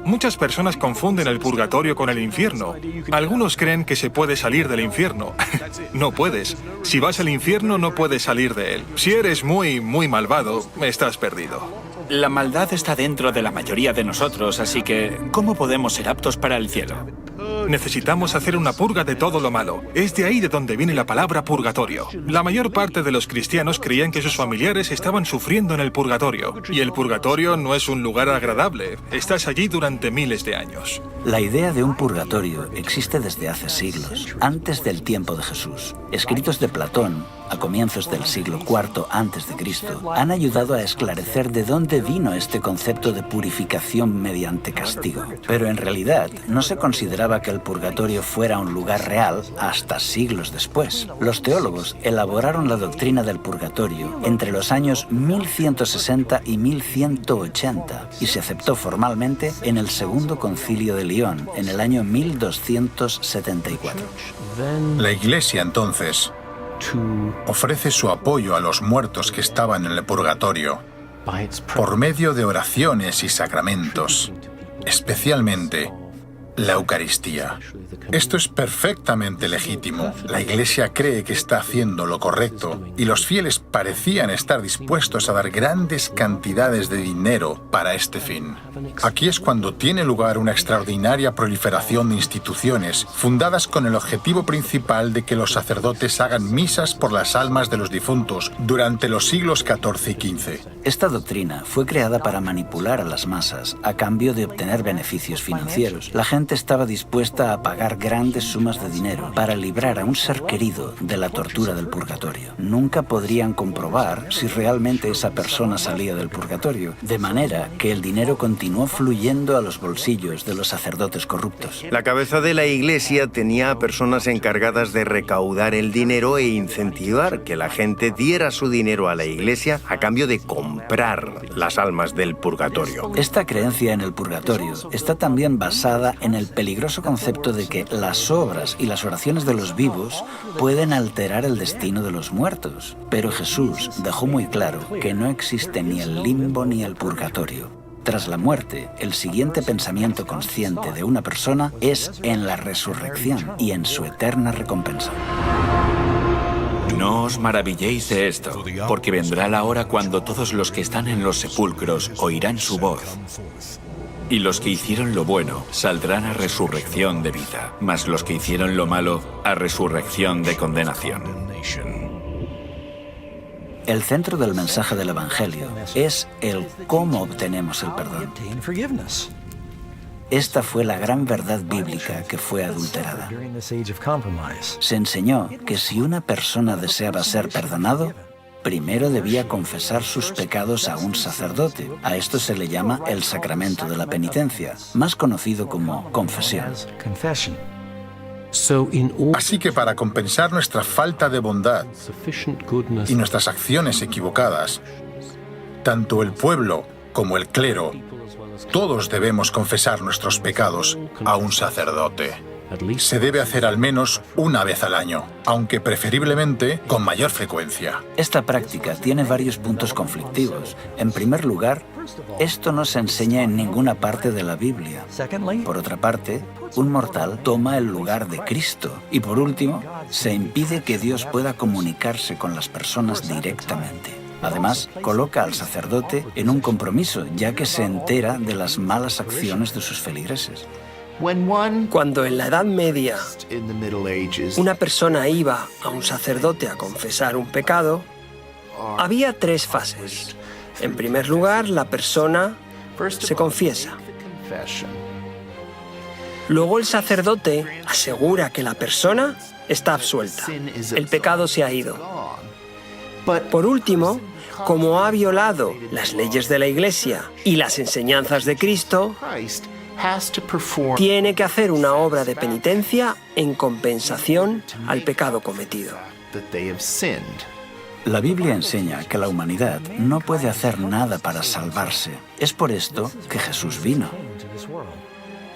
Muchas personas confunden el purgatorio con el infierno. Algunos creen que se puede salir del infierno. No puedes. Si vas al infierno, no puedes salir de él. Si eres muy malvado, estás perdido. La maldad está dentro de la mayoría de nosotros, así que ¿cómo podemos ser aptos para el cielo? Necesitamos hacer una purga de todo lo malo. Es de ahí de donde viene la palabra purgatorio. La mayor parte de los cristianos creían que sus familiares estaban sufriendo en el purgatorio. Y el purgatorio no es un lugar agradable. Estás allí durante miles de años. La idea de un purgatorio existe desde hace siglos, antes del tiempo de Jesús. Escritos de Platón, a comienzos del siglo IV a.C., han ayudado a esclarecer de dónde vino este concepto de purificación mediante castigo. Pero en realidad no se consideraba que el purgatorio fuera un lugar real hasta siglos después. Los teólogos elaboraron la doctrina del purgatorio entre los años 1160 y 1180 y se aceptó formalmente en el Segundo Concilio de León en el año 1274. La Iglesia entonces ofrece su apoyo a los muertos que estaban en el purgatorio por medio de oraciones y sacramentos, especialmente la Eucaristía. Esto es perfectamente legítimo. La Iglesia cree que está haciendo lo correcto y los fieles parecían estar dispuestos a dar grandes cantidades de dinero para este fin. Aquí es cuando tiene lugar una extraordinaria proliferación de instituciones fundadas con el objetivo principal de que los sacerdotes hagan misas por las almas de los difuntos durante los siglos XIV y XV. Esta doctrina fue creada para manipular a las masas a cambio de obtener beneficios financieros. La gente gente estaba dispuesta a pagar grandes sumas de dinero para librar a un ser querido de la tortura del purgatorio. Nunca podrían comprobar si realmente esa persona salía del purgatorio, de manera que el dinero continuó fluyendo a los bolsillos de los sacerdotes corruptos. La cabeza de la Iglesia tenía a personas encargadas de recaudar el dinero e incentivar que la gente diera su dinero a la Iglesia a cambio de comprar las almas del purgatorio. Esta creencia en el purgatorio está también basada en el peligroso concepto de que las obras y las oraciones de los vivos pueden alterar el destino de los muertos. Pero Jesús dejó muy claro que no existe ni el limbo ni el purgatorio. Tras la muerte, el siguiente pensamiento consciente de una persona es en la resurrección y en su eterna recompensa. No os maravilléis de esto, porque vendrá la hora cuando todos los que están en los sepulcros oirán su voz. Y los que hicieron lo bueno saldrán a resurrección de vida, mas los que hicieron lo malo a resurrección de condenación. El centro del mensaje del Evangelio es el cómo obtenemos el perdón. Esta fue la gran verdad bíblica que fue adulterada. Se enseñó que si una persona deseaba ser perdonado, primero debía confesar sus pecados a un sacerdote. A esto se le llama el sacramento de la penitencia, más conocido como confesión. Así que para compensar nuestra falta de bondad y nuestras acciones equivocadas, tanto el pueblo como el clero, todos debemos confesar nuestros pecados a un sacerdote. Se debe hacer al menos una vez al año, aunque preferiblemente con mayor frecuencia. Esta práctica tiene varios puntos conflictivos. En primer lugar, esto no se enseña en ninguna parte de la Biblia. Por otra parte, un mortal toma el lugar de Cristo. Y por último, se impide que Dios pueda comunicarse con las personas directamente. Además, coloca al sacerdote en un compromiso, ya que se entera de las malas acciones de sus feligreses. Cuando en la Edad Media una persona iba a un sacerdote a confesar un pecado, había 3 fases. En primer lugar, la persona se confiesa. Luego el sacerdote asegura que la persona está absuelta. El pecado se ha ido. Por último, como ha violado las leyes de la Iglesia y las enseñanzas de Cristo, tiene que hacer una obra de penitencia en compensación al pecado cometido. La Biblia enseña que la humanidad no puede hacer nada para salvarse. Es por esto que Jesús vino.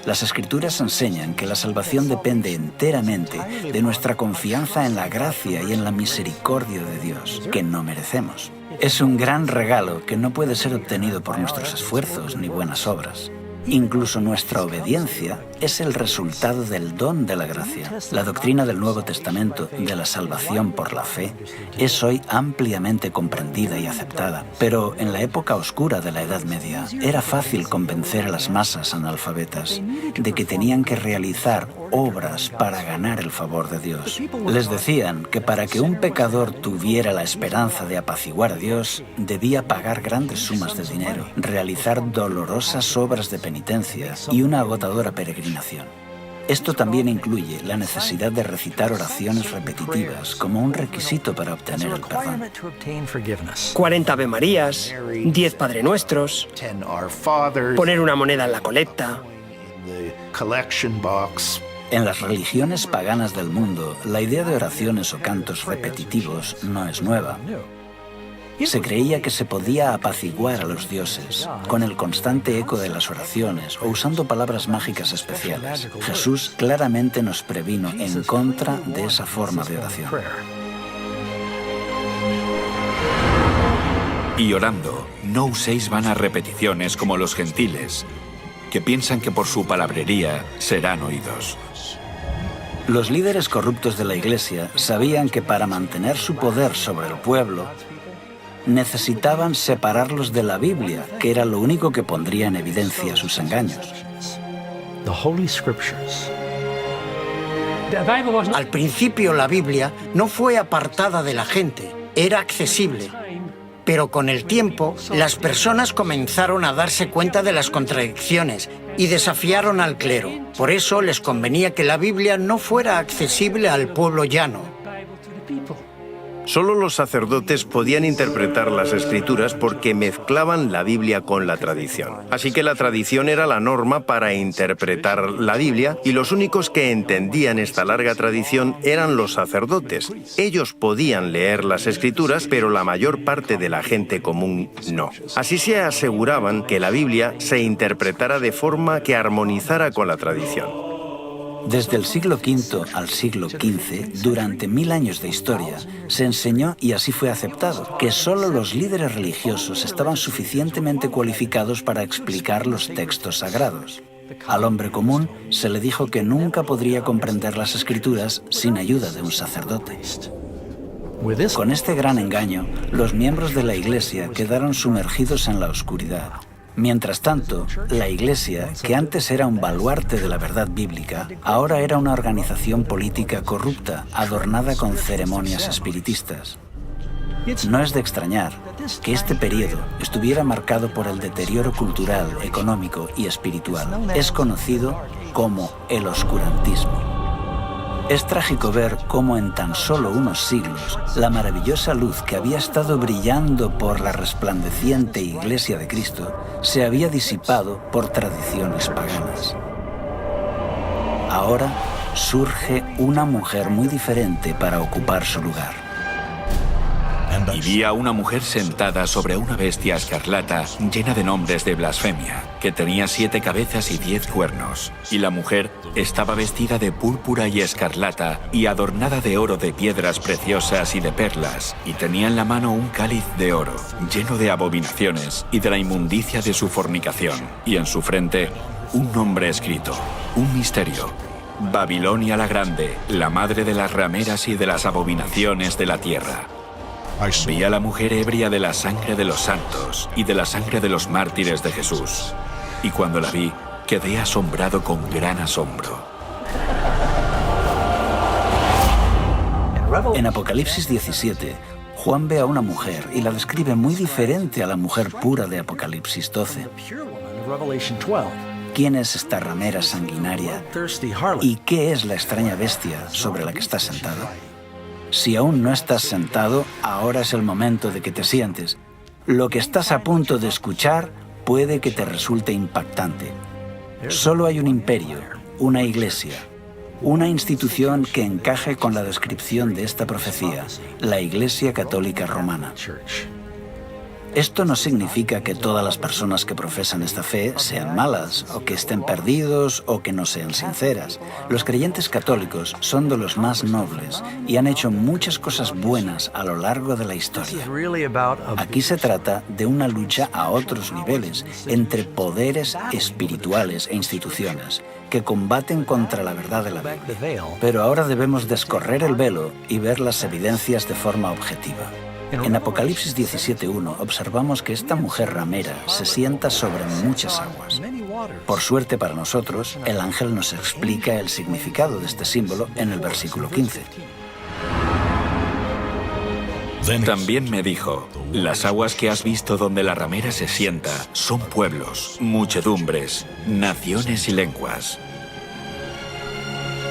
Las Escrituras enseñan que la salvación depende enteramente de nuestra confianza en la gracia y en la misericordia de Dios, que no merecemos. Es un gran regalo que no puede ser obtenido por nuestros esfuerzos ni buenas obras. Incluso nuestra obediencia es el resultado del don de la gracia. La doctrina del Nuevo Testamento de la salvación por la fe es hoy ampliamente comprendida y aceptada, pero en la época oscura de la Edad Media era fácil convencer a las masas analfabetas de que tenían que realizar obras para ganar el favor de Dios. Les decían que para que un pecador tuviera la esperanza de apaciguar a Dios, debía pagar grandes sumas de dinero, realizar dolorosas obras de penitencia y una agotadora peregrinación. Esto también incluye la necesidad de recitar oraciones repetitivas como un requisito para obtener el perdón. 40 Ave Marías, 10 Padre Nuestros, poner una moneda en la colecta. En las religiones paganas del mundo, la idea de oraciones o cantos repetitivos no es nueva. Se creía que se podía apaciguar a los dioses con el constante eco de las oraciones o usando palabras mágicas especiales. Jesús claramente nos previno en contra de esa forma de oración. Y orando, no uséis vanas repeticiones como los gentiles, que piensan que por su palabrería serán oídos. Los líderes corruptos de la Iglesia sabían que para mantener su poder sobre el pueblo, necesitaban separarlos de la Biblia, que era lo único que pondría en evidencia sus engaños. Al principio la Biblia no fue apartada de la gente, era accesible. Pero con el tiempo, las personas comenzaron a darse cuenta de las contradicciones y desafiaron al clero. Por eso les convenía que la Biblia no fuera accesible al pueblo llano. Solo los sacerdotes podían interpretar las escrituras porque mezclaban la Biblia con la tradición. Así que la tradición era la norma para interpretar la Biblia y los únicos que entendían esta larga tradición eran los sacerdotes. Ellos podían leer las escrituras, pero la mayor parte de la gente común no. Así se aseguraban que la Biblia se interpretara de forma que armonizara con la tradición. Desde el siglo V al siglo XV, durante 1000 años de historia, se enseñó, y así fue aceptado, que solo los líderes religiosos estaban suficientemente cualificados para explicar los textos sagrados. Al hombre común se le dijo que nunca podría comprender las escrituras sin ayuda de un sacerdote. Con este gran engaño, los miembros de la Iglesia quedaron sumergidos en la oscuridad. Mientras tanto, la Iglesia, que antes era un baluarte de la verdad bíblica, ahora era una organización política corrupta, adornada con ceremonias espiritistas. No es de extrañar que este periodo estuviera marcado por el deterioro cultural, económico y espiritual. Es conocido como el oscurantismo. Es trágico ver cómo en tan solo unos siglos la maravillosa luz que había estado brillando por la resplandeciente Iglesia de Cristo se había disipado por tradiciones paganas. Ahora surge una mujer muy diferente para ocupar su lugar. Y vi a una mujer sentada sobre una bestia escarlata llena de nombres de blasfemia, que tenía 7 cabezas y 10 cuernos. Y la mujer estaba vestida de púrpura y escarlata y adornada de oro, de piedras preciosas y de perlas, y tenía en la mano un cáliz de oro, lleno de abominaciones y de la inmundicia de su fornicación, y en su frente un nombre escrito, un misterio: Babilonia la Grande, la madre de las rameras y de las abominaciones de la tierra. Vi a la mujer ebria de la sangre de los santos y de la sangre de los mártires de Jesús. Y cuando la vi, quedé asombrado con gran asombro. En Apocalipsis 17, Juan ve a una mujer y la describe muy diferente a la mujer pura de Apocalipsis 12. ¿Quién es esta ramera sanguinaria? ¿Y qué es la extraña bestia sobre la que está sentado? Si aún no estás sentado, ahora es el momento de que te sientes. Lo que estás a punto de escuchar puede que te resulte impactante. Solo hay un imperio, una iglesia, una institución que encaje con la descripción de esta profecía, la Iglesia Católica Romana. Esto no significa que todas las personas que profesan esta fe sean malas, o que estén perdidos, o que no sean sinceras. Los creyentes católicos son de los más nobles y han hecho muchas cosas buenas a lo largo de la historia. Aquí se trata de una lucha a otros niveles, entre poderes espirituales e instituciones, que combaten contra la verdad de la Biblia. Pero ahora debemos descorrer el velo y ver las evidencias de forma objetiva. En Apocalipsis 17:1 observamos que esta mujer ramera se sienta sobre muchas aguas. Por suerte para nosotros, el ángel nos explica el significado de este símbolo en el versículo 15. También me dijo: las aguas que has visto donde la ramera se sienta son pueblos, muchedumbres, naciones y lenguas.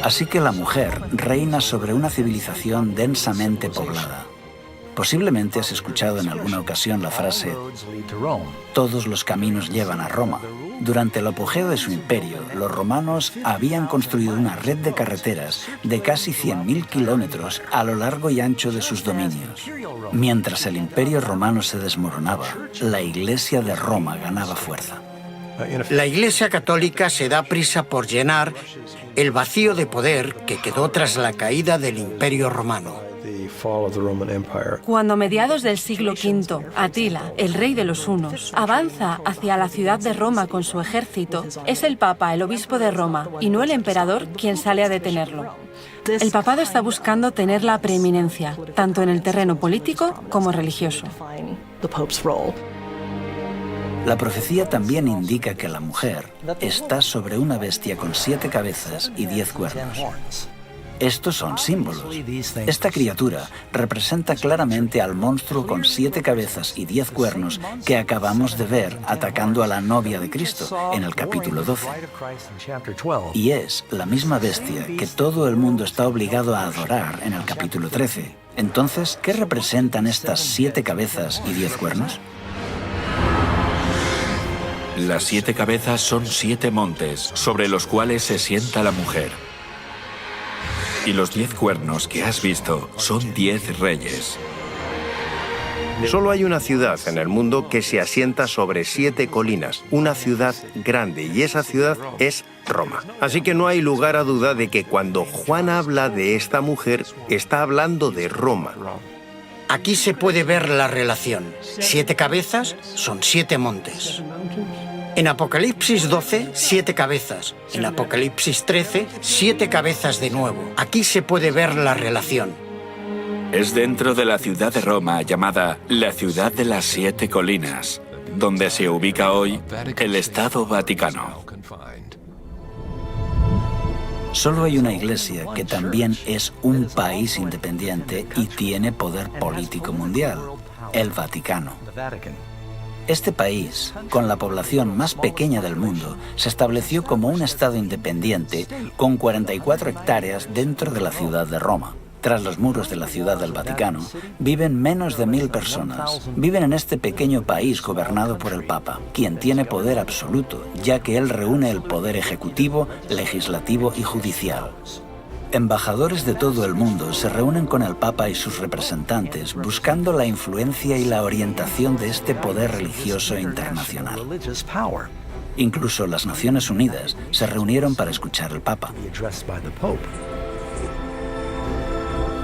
Así que la mujer reina sobre una civilización densamente poblada. Posiblemente has escuchado en alguna ocasión la frase: todos los caminos llevan a Roma. Durante el apogeo de su imperio, los romanos habían construido una red de carreteras de casi 100.000 kilómetros a lo largo y ancho de sus dominios. Mientras el imperio romano se desmoronaba, la Iglesia de Roma ganaba fuerza. La Iglesia Católica se da prisa por llenar el vacío de poder que quedó tras la caída del Imperio Romano. Cuando a mediados del siglo V, Atila, el rey de los hunos, avanza hacia la ciudad de Roma con su ejército, es el Papa, el obispo de Roma, y no el emperador quien sale a detenerlo. El papado está buscando tener la preeminencia, tanto en el terreno político como religioso. La profecía también indica que la mujer está sobre una bestia con 7 cabezas y 10 cuernos. Estos son símbolos. Esta criatura representa claramente al monstruo con 7 cabezas y 10 cuernos que acabamos de ver atacando a la novia de Cristo en el capítulo 12. Y es la misma bestia que todo el mundo está obligado a adorar en el capítulo 13. Entonces, ¿qué representan estas 7 cabezas y 10 cuernos? Las 7 cabezas son 7 montes sobre los cuales se sienta la mujer. Y los 10 cuernos que has visto son 10 reyes. Solo hay una ciudad en el mundo que se asienta sobre 7 colinas, una ciudad grande, y esa ciudad es Roma. Así que no hay lugar a duda de que cuando Juan habla de esta mujer, está hablando de Roma. Aquí se puede ver la relación. 7 cabezas son 7 montes. En Apocalipsis 12, 7 cabezas. En Apocalipsis 13, 7 cabezas de nuevo. Aquí se puede ver la relación. Es dentro de la ciudad de Roma llamada la ciudad de las 7 colinas, donde se ubica hoy el Estado Vaticano. Solo hay una iglesia que también es un país independiente y tiene poder político mundial, el Vaticano. Este país, con la población más pequeña del mundo, se estableció como un estado independiente con 44 hectáreas dentro de la ciudad de Roma. Tras los muros de la ciudad del Vaticano, viven menos de 1000 personas. Viven en este pequeño país gobernado por el Papa, quien tiene poder absoluto, ya que él reúne el poder ejecutivo, legislativo y judicial. Embajadores de todo el mundo se reúnen con el Papa y sus representantes buscando la influencia y la orientación de este poder religioso internacional. Incluso las Naciones Unidas se reunieron para escuchar al Papa.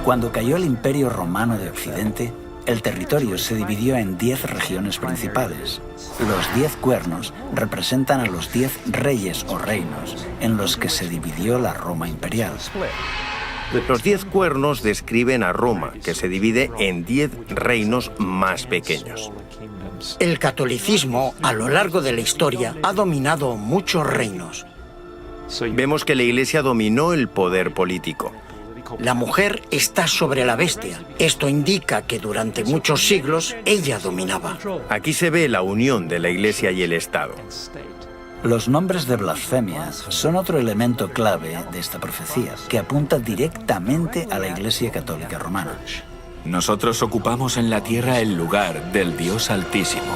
Cuando cayó el Imperio Romano de Occidente, el territorio se dividió en 10 regiones principales. Los 10 cuernos representan a los 10 reyes o reinos en los que se dividió la Roma imperial. Los 10 cuernos describen a Roma, que se divide en 10 reinos más pequeños. El catolicismo, a lo largo de la historia, ha dominado muchos reinos. Vemos que la Iglesia dominó el poder político. La mujer está sobre la bestia. Esto indica que durante muchos siglos ella dominaba. Aquí se ve la unión de la Iglesia y el Estado. Los nombres de blasfemia son otro elemento clave de esta profecía, que apunta directamente a la Iglesia Católica Romana. Nosotros ocupamos en la tierra el lugar del Dios Altísimo.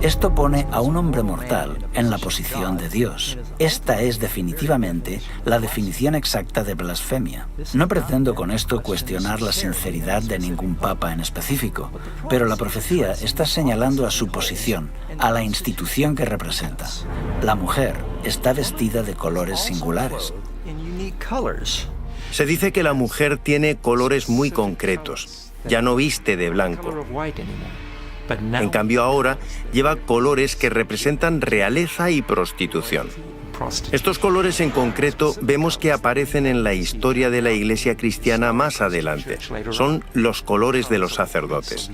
Esto pone a un hombre mortal en la posición de Dios. Esta es definitivamente la definición exacta de blasfemia. No pretendo con esto cuestionar la sinceridad de ningún papa en específico, pero la profecía está señalando a su posición, a la institución que representa. La mujer está vestida de colores singulares. Se dice que la mujer tiene colores muy concretos. Ya no viste de blanco. En cambio ahora lleva colores que representan realeza y prostitución. Estos colores en concreto vemos que aparecen en la historia de la Iglesia cristiana más adelante. Son los colores de los sacerdotes.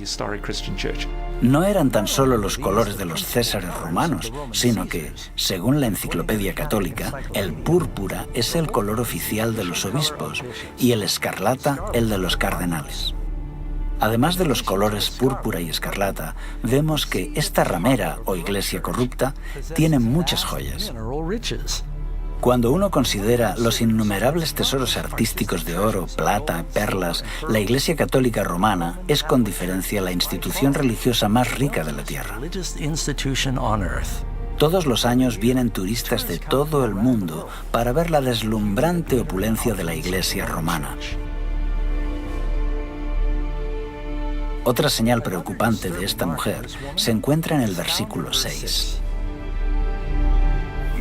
No eran tan solo los colores de los césares romanos, sino que, según la Enciclopedia Católica, el púrpura es el color oficial de los obispos y el escarlata el de los cardenales. Además de los colores púrpura y escarlata, vemos que esta ramera o iglesia corrupta tiene muchas joyas. Cuando uno considera los innumerables tesoros artísticos de oro, plata, perlas, la Iglesia Católica Romana es con diferencia la institución religiosa más rica de la tierra. Todos los años vienen turistas de todo el mundo para ver la deslumbrante opulencia de la Iglesia romana. Otra señal preocupante de esta mujer se encuentra en el versículo 6.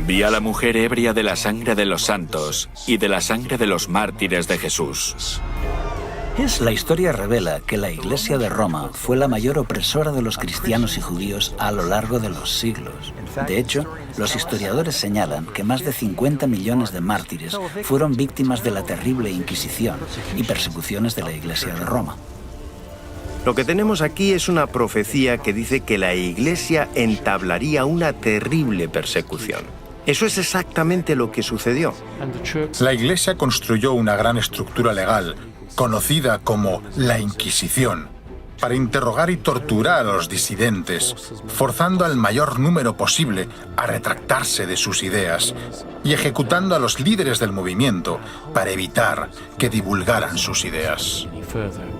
Vi a la mujer ebria de la sangre de los santos y de la sangre de los mártires de Jesús. La historia revela que la Iglesia de Roma fue la mayor opresora de los cristianos y judíos a lo largo de los siglos. De hecho, los historiadores señalan que más de 50 millones de mártires fueron víctimas de la terrible Inquisición y persecuciones de la Iglesia de Roma. Lo que tenemos aquí es una profecía que dice que la Iglesia entablaría una terrible persecución. Eso es exactamente lo que sucedió. La Iglesia construyó una gran estructura legal, conocida como la Inquisición, para interrogar y torturar a los disidentes, forzando al mayor número posible a retractarse de sus ideas y ejecutando a los líderes del movimiento para evitar que divulgaran sus ideas.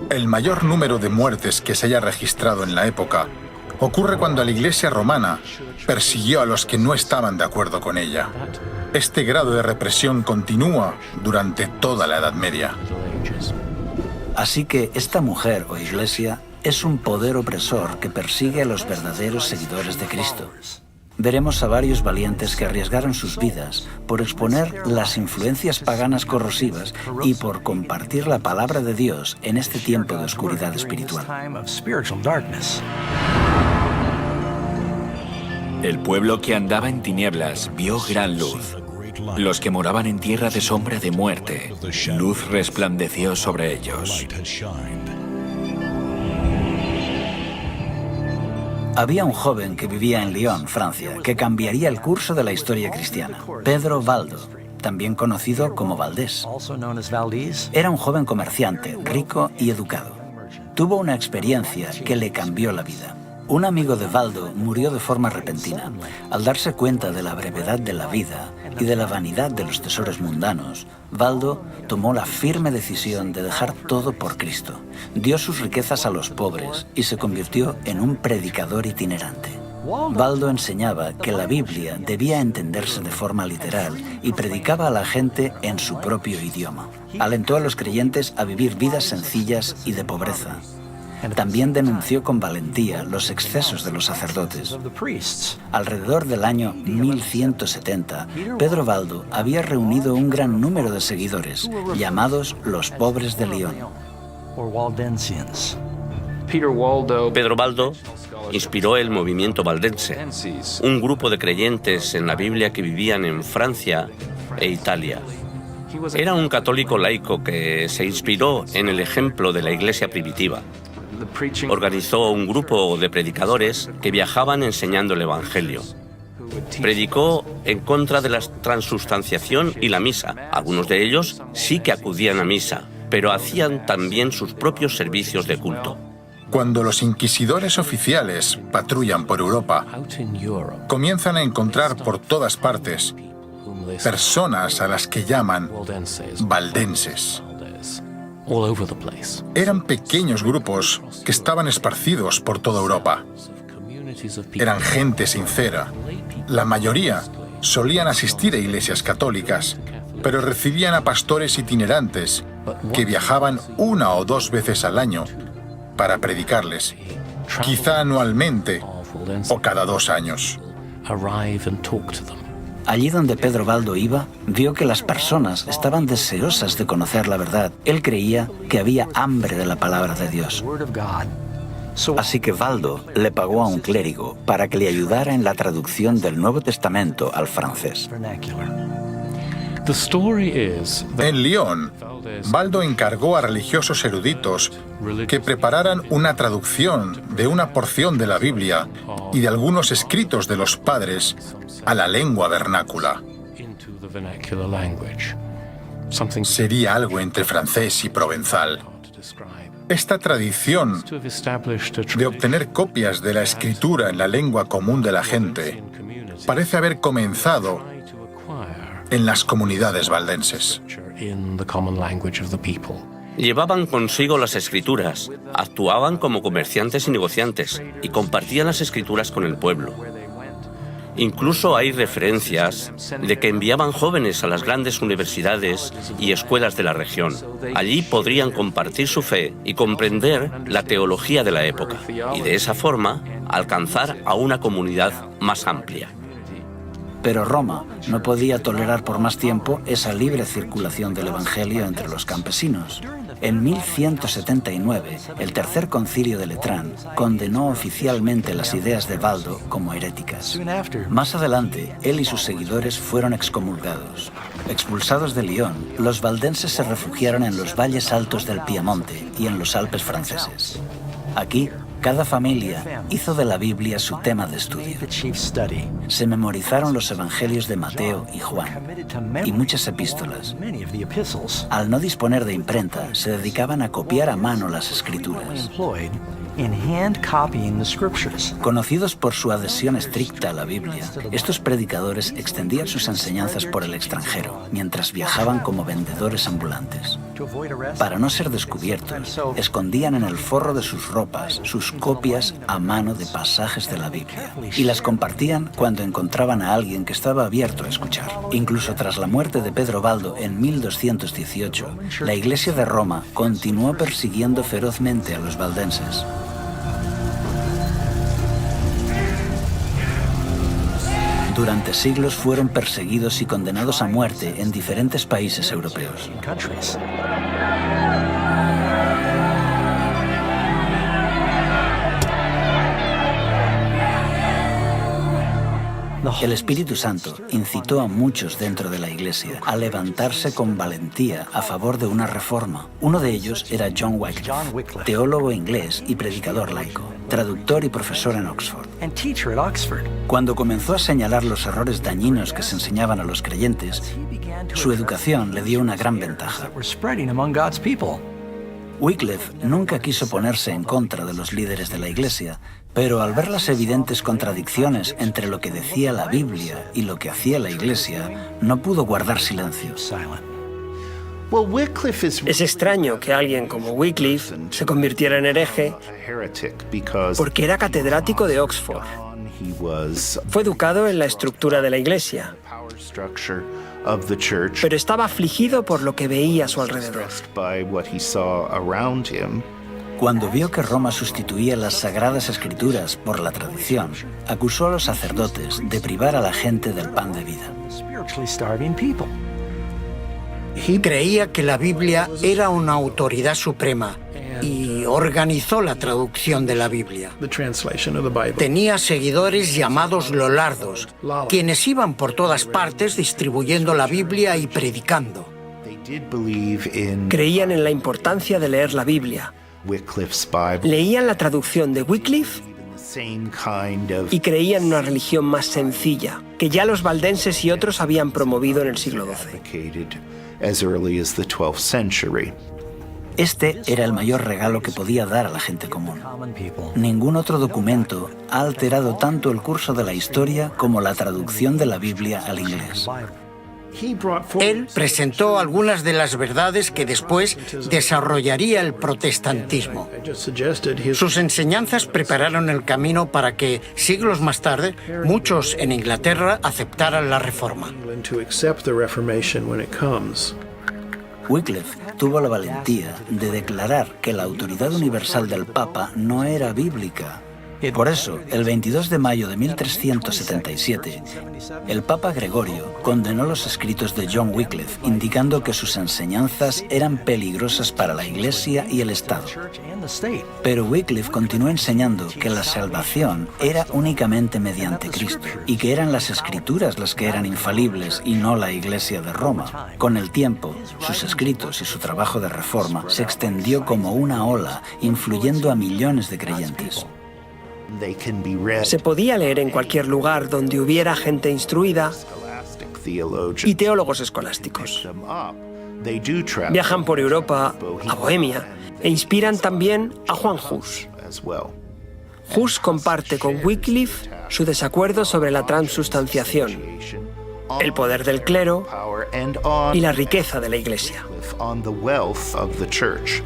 El mayor número de muertes que se haya registrado en la época ocurre cuando la Iglesia romana persiguió a los que no estaban de acuerdo con ella. Este grado de represión continúa durante toda la Edad Media. Así que esta mujer o iglesia es un poder opresor que persigue a los verdaderos seguidores de Cristo. Veremos a varios valientes que arriesgaron sus vidas por exponer las influencias paganas corrosivas y por compartir la palabra de Dios en este tiempo de oscuridad espiritual. El pueblo que andaba en tinieblas vio gran luz. Los que moraban en tierra de sombra de muerte, luz resplandeció sobre ellos. Había un joven que vivía en Lyon, Francia, que cambiaría el curso de la historia cristiana. Pedro Valdo, también conocido como Valdés. Era un joven comerciante, rico y educado. Tuvo una experiencia que le cambió la vida. Un amigo de Valdo murió de forma repentina. Al darse cuenta de la brevedad de la vida y de la vanidad de los tesoros mundanos, Valdo tomó la firme decisión de dejar todo por Cristo. Dio sus riquezas a los pobres y se convirtió en un predicador itinerante. Valdo enseñaba que la Biblia debía entenderse de forma literal y predicaba a la gente en su propio idioma. Alentó a los creyentes a vivir vidas sencillas y de pobreza. También denunció con valentía los excesos de los sacerdotes. Alrededor del año 1170, Pedro Valdo había reunido un gran número de seguidores, llamados los pobres de Lyon. Pedro Valdo inspiró el movimiento valdense, un grupo de creyentes en la Biblia que vivían en Francia e Italia. Era un católico laico que se inspiró en el ejemplo de la iglesia primitiva. Organizó un grupo de predicadores que viajaban enseñando el Evangelio. Predicó en contra de la transustanciación y la misa. Algunos de ellos sí que acudían a misa, pero hacían también sus propios servicios de culto. Cuando los inquisidores oficiales patrullan por Europa, comienzan a encontrar por todas partes personas a las que llaman valdenses. Eran pequeños grupos que estaban esparcidos por toda Europa. Eran gente sincera. La mayoría solían asistir a iglesias católicas, pero recibían a pastores itinerantes que viajaban 1 o 2 veces al año para predicarles, quizá anualmente o cada 2 años. Allí donde Pedro Valdo iba, vio que las personas estaban deseosas de conocer la verdad. Él creía que había hambre de la palabra de Dios. Así que Valdo le pagó a un clérigo para que le ayudara en la traducción del Nuevo Testamento al francés. En Lyon, Valdo encargó a religiosos eruditos que prepararan una traducción de una porción de la Biblia y de algunos escritos de los padres a la lengua vernácula. Sería algo entre francés y provenzal. Esta tradición de obtener copias de la escritura en la lengua común de la gente parece haber comenzado en las comunidades valdenses. Llevaban consigo las escrituras, actuaban como comerciantes y negociantes y compartían las escrituras con el pueblo. Incluso hay referencias de que enviaban jóvenes a las grandes universidades y escuelas de la región. Allí podrían compartir su fe y comprender la teología de la época y de esa forma alcanzar a una comunidad más amplia. Pero Roma no podía tolerar por más tiempo esa libre circulación del Evangelio entre los campesinos. En 1179, el Tercer Concilio de Letrán condenó oficialmente las ideas de Valdo como heréticas. Más adelante, él y sus seguidores fueron excomulgados. Expulsados de Lyon, los valdenses se refugiaron en los valles altos del Piamonte y en los Alpes franceses. Aquí, Cada familia hizo de la Biblia su tema de estudio. Se memorizaron los evangelios de Mateo y Juan y muchas epístolas. Al no disponer de imprenta, se dedicaban a copiar a mano las escrituras. Conocidos por su adhesión estricta a la Biblia, estos predicadores extendían sus enseñanzas por el extranjero, mientras viajaban como vendedores ambulantes. Para no ser descubiertos, escondían en el forro de sus ropas sus copias a mano de pasajes de la Biblia y las compartían cuando encontraban a alguien que estaba abierto a escuchar. Incluso tras la muerte de Pedro Baldo en 1218, la Iglesia de Roma continuó persiguiendo ferozmente a los valdenses. Durante siglos fueron perseguidos y condenados a muerte en diferentes países europeos. El Espíritu Santo incitó a muchos dentro de la Iglesia a levantarse con valentía a favor de una reforma. Uno de ellos era John Wycliffe, teólogo inglés y predicador laico, traductor y profesor en Oxford. Cuando comenzó a señalar los errores dañinos que se enseñaban a los creyentes, su educación le dio una gran ventaja. Wycliffe nunca quiso ponerse en contra de los líderes de la Iglesia, pero al ver las evidentes contradicciones entre lo que decía la Biblia y lo que hacía la Iglesia, no pudo guardar silencio. Es extraño que alguien como Wycliffe se convirtiera en hereje porque era catedrático de Oxford. Fue educado en la estructura de la Iglesia, pero estaba afligido por lo que veía a su alrededor. Cuando vio que Roma sustituía las Sagradas Escrituras por la tradición, acusó a los sacerdotes de privar a la gente del pan de vida. Creía que la Biblia era una autoridad suprema y organizó la traducción de la Biblia. Tenía seguidores llamados lollardos, quienes iban por todas partes distribuyendo la Biblia y predicando. Creían en la importancia de leer la Biblia. Leían la traducción de Wycliffe y creían en una religión más sencilla, que ya los valdenses y otros habían promovido en el siglo XII. Este era el mayor regalo que podía dar a la gente común. Ningún otro documento ha alterado tanto el curso de la historia como la traducción de la Biblia al inglés. Él presentó algunas de las verdades que después desarrollaría el protestantismo. Sus enseñanzas prepararon el camino para que, siglos más tarde, muchos en Inglaterra aceptaran la Reforma. Wycliffe tuvo la valentía de declarar que la autoridad universal del Papa no era bíblica. Por eso, el 22 de mayo de 1377, el Papa Gregorio condenó los escritos de John Wycliffe, indicando que sus enseñanzas eran peligrosas para la Iglesia y el Estado. Pero Wycliffe continuó enseñando que la salvación era únicamente mediante Cristo y que eran las Escrituras las que eran infalibles y no la Iglesia de Roma. Con el tiempo, sus escritos y su trabajo de reforma se extendió como una ola, influyendo a millones de creyentes. Se podía leer en cualquier lugar donde hubiera gente instruida y teólogos escolásticos. Viajan por Europa, a Bohemia, e inspiran también a Juan Hus. Hus comparte con Wycliffe su desacuerdo sobre la transubstanciación, el poder del clero y la riqueza de la Iglesia.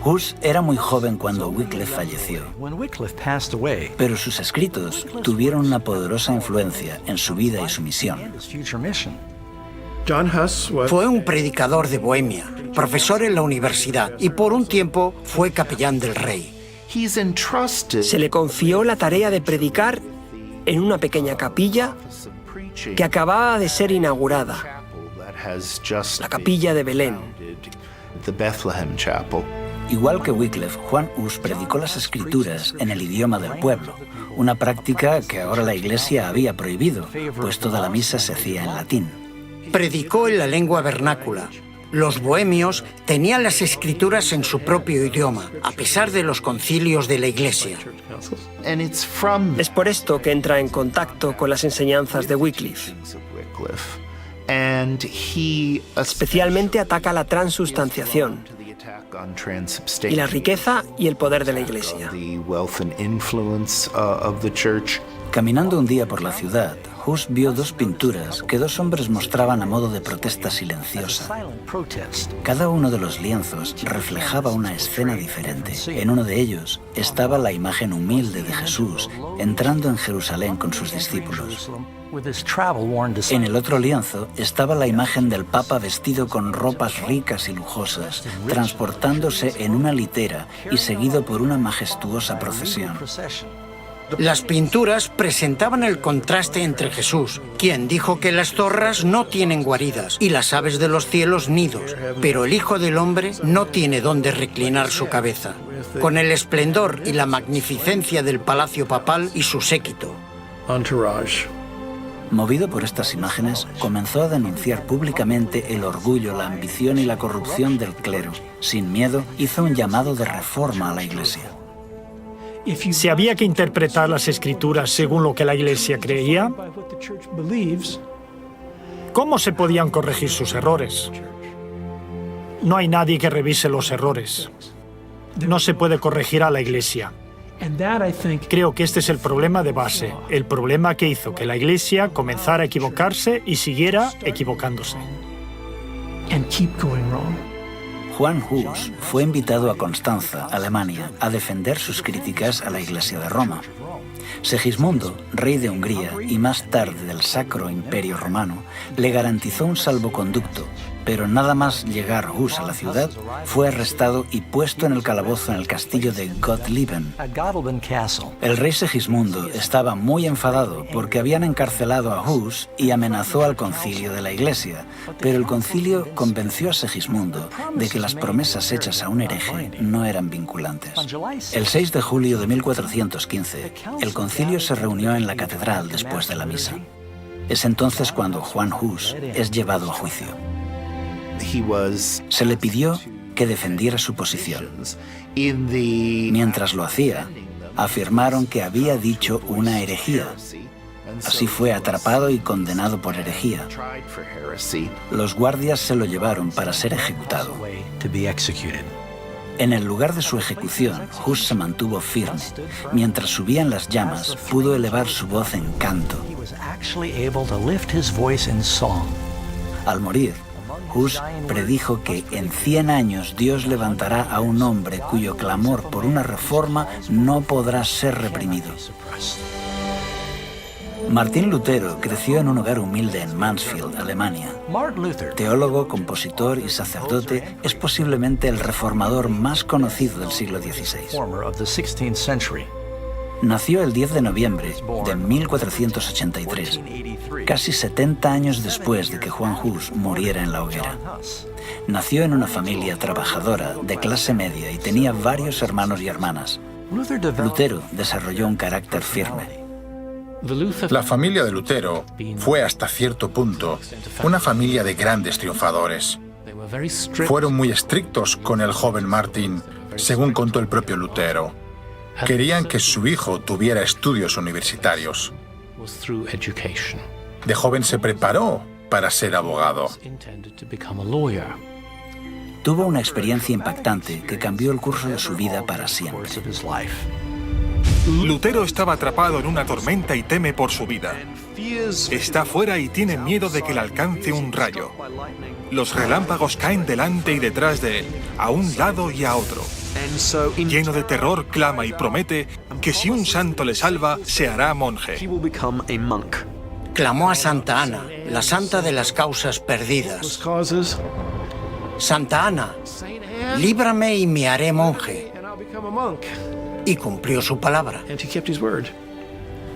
Hus era muy joven cuando Wycliffe falleció, pero sus escritos tuvieron una poderosa influencia en su vida y su misión. Fue un predicador de Bohemia, profesor en la universidad y por un tiempo fue capellán del rey. Se le confió la tarea de predicar en una pequeña capilla que acababa de ser inaugurada, la capilla de Belén. Igual que Wycliffe, Juan Hus predicó las Escrituras en el idioma del pueblo, una práctica que ahora la Iglesia había prohibido, pues toda la misa se hacía en latín. Predicó en la lengua vernácula, Los bohemios tenían las escrituras en su propio idioma, a pesar de los concilios de la Iglesia. Es por esto que entra en contacto con las enseñanzas de Wycliffe. Especialmente ataca la transustanciación y la riqueza y el poder de la Iglesia. Caminando un día por la ciudad, Hus vio dos pinturas que dos hombres mostraban a modo de protesta silenciosa. Cada uno de los lienzos reflejaba una escena diferente. En uno de ellos estaba la imagen humilde de Jesús entrando en Jerusalén con sus discípulos. En el otro lienzo estaba la imagen del Papa vestido con ropas ricas y lujosas, transportándose en una litera y seguido por una majestuosa procesión. Las pinturas presentaban el contraste entre Jesús, quien dijo que las zorras no tienen guaridas y las aves de los cielos nidos, pero el Hijo del Hombre no tiene dónde reclinar su cabeza, con el esplendor y la magnificencia del palacio papal y su séquito. Movido por estas imágenes, comenzó a denunciar públicamente el orgullo, la ambición y la corrupción del clero. Sin miedo, hizo un llamado de reforma a la Iglesia. Si había que interpretar las escrituras según lo que la Iglesia creía, ¿cómo se podían corregir sus errores? No hay nadie que revise los errores. No se puede corregir a la Iglesia. Creo que este es el problema de base, el problema que hizo que la Iglesia comenzara a equivocarse y siguiera equivocándose. Juan Hus fue invitado a Constanza, Alemania, a defender sus críticas a la Iglesia de Roma. Segismundo, rey de Hungría y más tarde del Sacro Imperio Romano, le garantizó un salvoconducto, pero nada más llegar Hus a la ciudad, fue arrestado y puesto en el calabozo en el castillo de Gottlieben. El rey Segismundo estaba muy enfadado porque habían encarcelado a Hus y amenazó al concilio de la Iglesia, pero el concilio convenció a Segismundo de que las promesas hechas a un hereje no eran vinculantes. El 6 de julio de 1415, el concilio se reunió en la catedral después de la misa. Es entonces cuando Juan Hus es llevado a juicio. Se le pidió que defendiera su posición. Mientras lo hacía, afirmaron que había dicho una herejía. Así fue atrapado y condenado por herejía. Los guardias se lo llevaron para ser ejecutado. En el lugar de su ejecución, Hus se mantuvo firme. Mientras subían las llamas, pudo elevar su voz en canto. Al morir, Hus predijo que en 100 años Dios levantará a un hombre cuyo clamor por una reforma no podrá ser reprimido. Martín Lutero creció en un hogar humilde en Mansfield, Alemania. Teólogo, compositor y sacerdote, es posiblemente el reformador más conocido del siglo XVI. Nació el 10 de noviembre de 1483, casi 70 años después de que Juan Hus muriera en la hoguera. Nació en una familia trabajadora de clase media y tenía varios hermanos y hermanas. Lutero desarrolló un carácter firme. La familia de Lutero fue hasta cierto punto una familia de grandes triunfadores. Fueron muy estrictos con el joven Martín, según contó el propio Lutero. Querían que su hijo tuviera estudios universitarios. De joven se preparó para ser abogado. Tuvo una experiencia impactante que cambió el curso de su vida para siempre. Lutero estaba atrapado en una tormenta y teme por su vida. Está fuera y tiene miedo de que le alcance un rayo. Los relámpagos caen delante y detrás de él, a un lado y a otro. Lleno de terror, clama y promete que si un santo le salva, se hará monje. Clamó a Santa Ana, la santa de las causas perdidas. Santa Ana, líbrame y me haré monje. Y cumplió su palabra.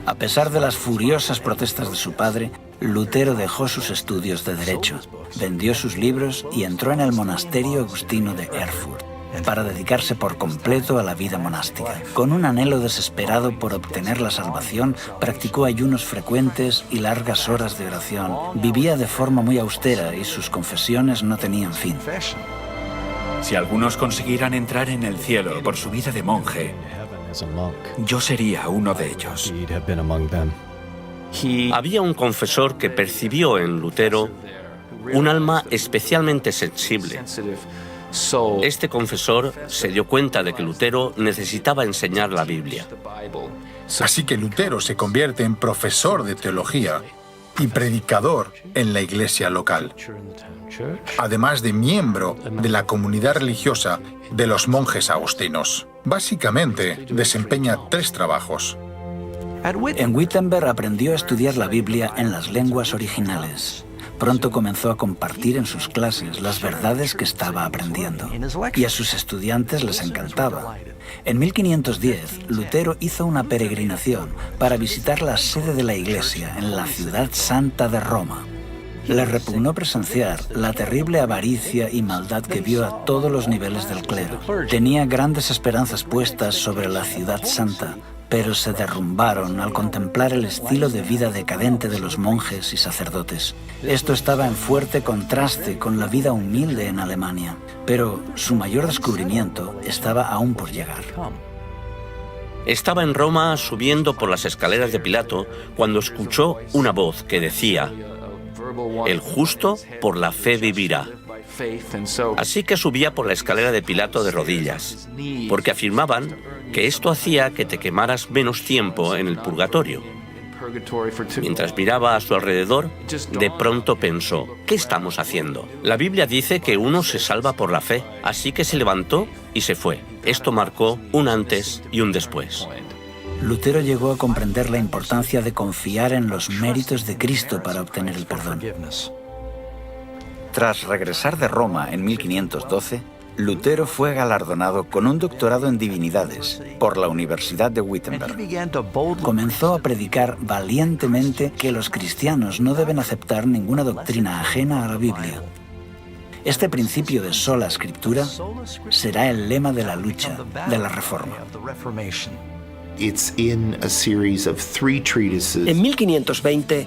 A pesar de las furiosas protestas de su padre, Lutero dejó sus estudios de Derecho, vendió sus libros y entró en el monasterio agustino de Erfurt. para dedicarse por completo a la vida monástica. Con un anhelo desesperado por obtener la salvación, practicó ayunos frecuentes y largas horas de oración. Vivía de forma muy austera y sus confesiones no tenían fin. Si algunos consiguieran entrar en el cielo por su vida de monje, yo sería uno de ellos. Había un confesor que percibió en Lutero un alma especialmente sensible. Este confesor se dio cuenta de que Lutero necesitaba enseñar la Biblia. Así que Lutero se convierte en profesor de teología y predicador en la iglesia local, además de miembro de la comunidad religiosa de los monjes agustinos. Básicamente, desempeña 3 trabajos. En Wittenberg aprendió a estudiar la Biblia en las lenguas originales. Pronto comenzó a compartir en sus clases las verdades que estaba aprendiendo, y a sus estudiantes les encantaba. En 1510, Lutero hizo una peregrinación para visitar la sede de la Iglesia en la ciudad santa de Roma. Le repugnó presenciar la terrible avaricia y maldad que vio a todos los niveles del clero. Tenía grandes esperanzas puestas sobre la ciudad santa, pero se derrumbaron al contemplar el estilo de vida decadente de los monjes y sacerdotes. Esto estaba en fuerte contraste con la vida humilde en Alemania, pero su mayor descubrimiento estaba aún por llegar. Estaba en Roma subiendo por las escaleras de Pilato cuando escuchó una voz que decía: «El justo por la fe vivirá». Así que subía por la escalera de Pilato de rodillas, porque afirmaban que esto hacía que te quemaras menos tiempo en el purgatorio. Mientras miraba a su alrededor, de pronto pensó: ¿qué estamos haciendo? La Biblia dice que uno se salva por la fe, así que se levantó y se fue. Esto marcó un antes y un después. Lutero llegó a comprender la importancia de confiar en los méritos de Cristo para obtener el perdón. Tras regresar de Roma en 1512, Lutero fue galardonado con un doctorado en divinidades por la Universidad de Wittenberg. Comenzó a predicar valientemente que los cristianos no deben aceptar ninguna doctrina ajena a la Biblia. Este principio de sola escritura será el lema de la lucha de la Reforma. En 1520